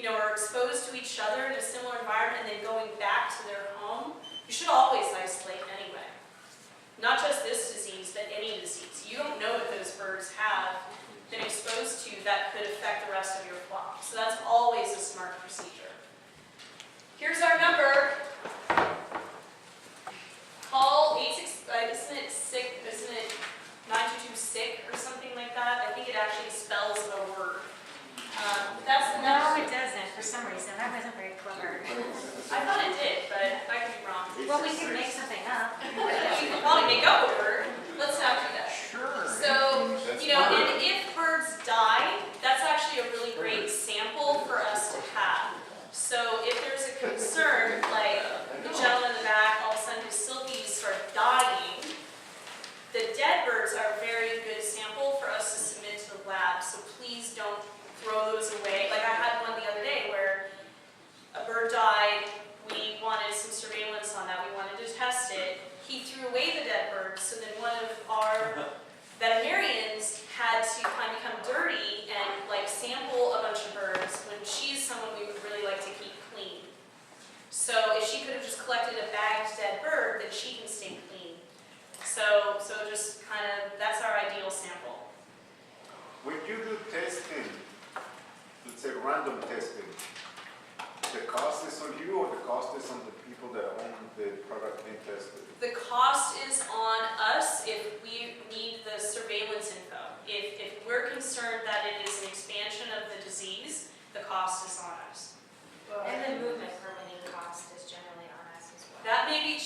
or exposed to each other in a similar environment and then going back to their home, you should always isolate anyway. Not just this disease, but any disease. You don't know what those birds have been exposed to that could affect the rest of your flock. So that's always a smart procedure. Here's our number. Call 86, isn't it 922-SICK or something like that? I think it actually spells a word. That's the number. No, it doesn't, for some reason. That wasn't very clever. I thought it did, but I could be wrong. Well, we could make something up. We could probably make up a word. Let's not do that. Sure. So, and if birds die, that's actually a really great sample for us to have. So if there's a concern, like the gentleman in the back, all of a sudden his silkies start dying, the dead birds are a very good sample for us to submit to the lab. So please don't throw those away. Like I had one the other day where a bird died, we wanted some surveillance on that, we wanted to test it. He threw away the dead bird, so then one of our veterinarians had to kind of become dirty and sample a bunch of birds when she's someone we would really like to keep clean. So if she could have just collected a bagged dead bird, then she can stay clean. So just kind of, that's our ideal sample. When you do testing, let's say random testing, the cost is on you or the cost is on the people that own the product being tested? The cost is on us if we need the surveillance info. If we're concerned that it is an expansion of the disease, the cost is on us. And the movement permitting cost is generally on us as well. That may be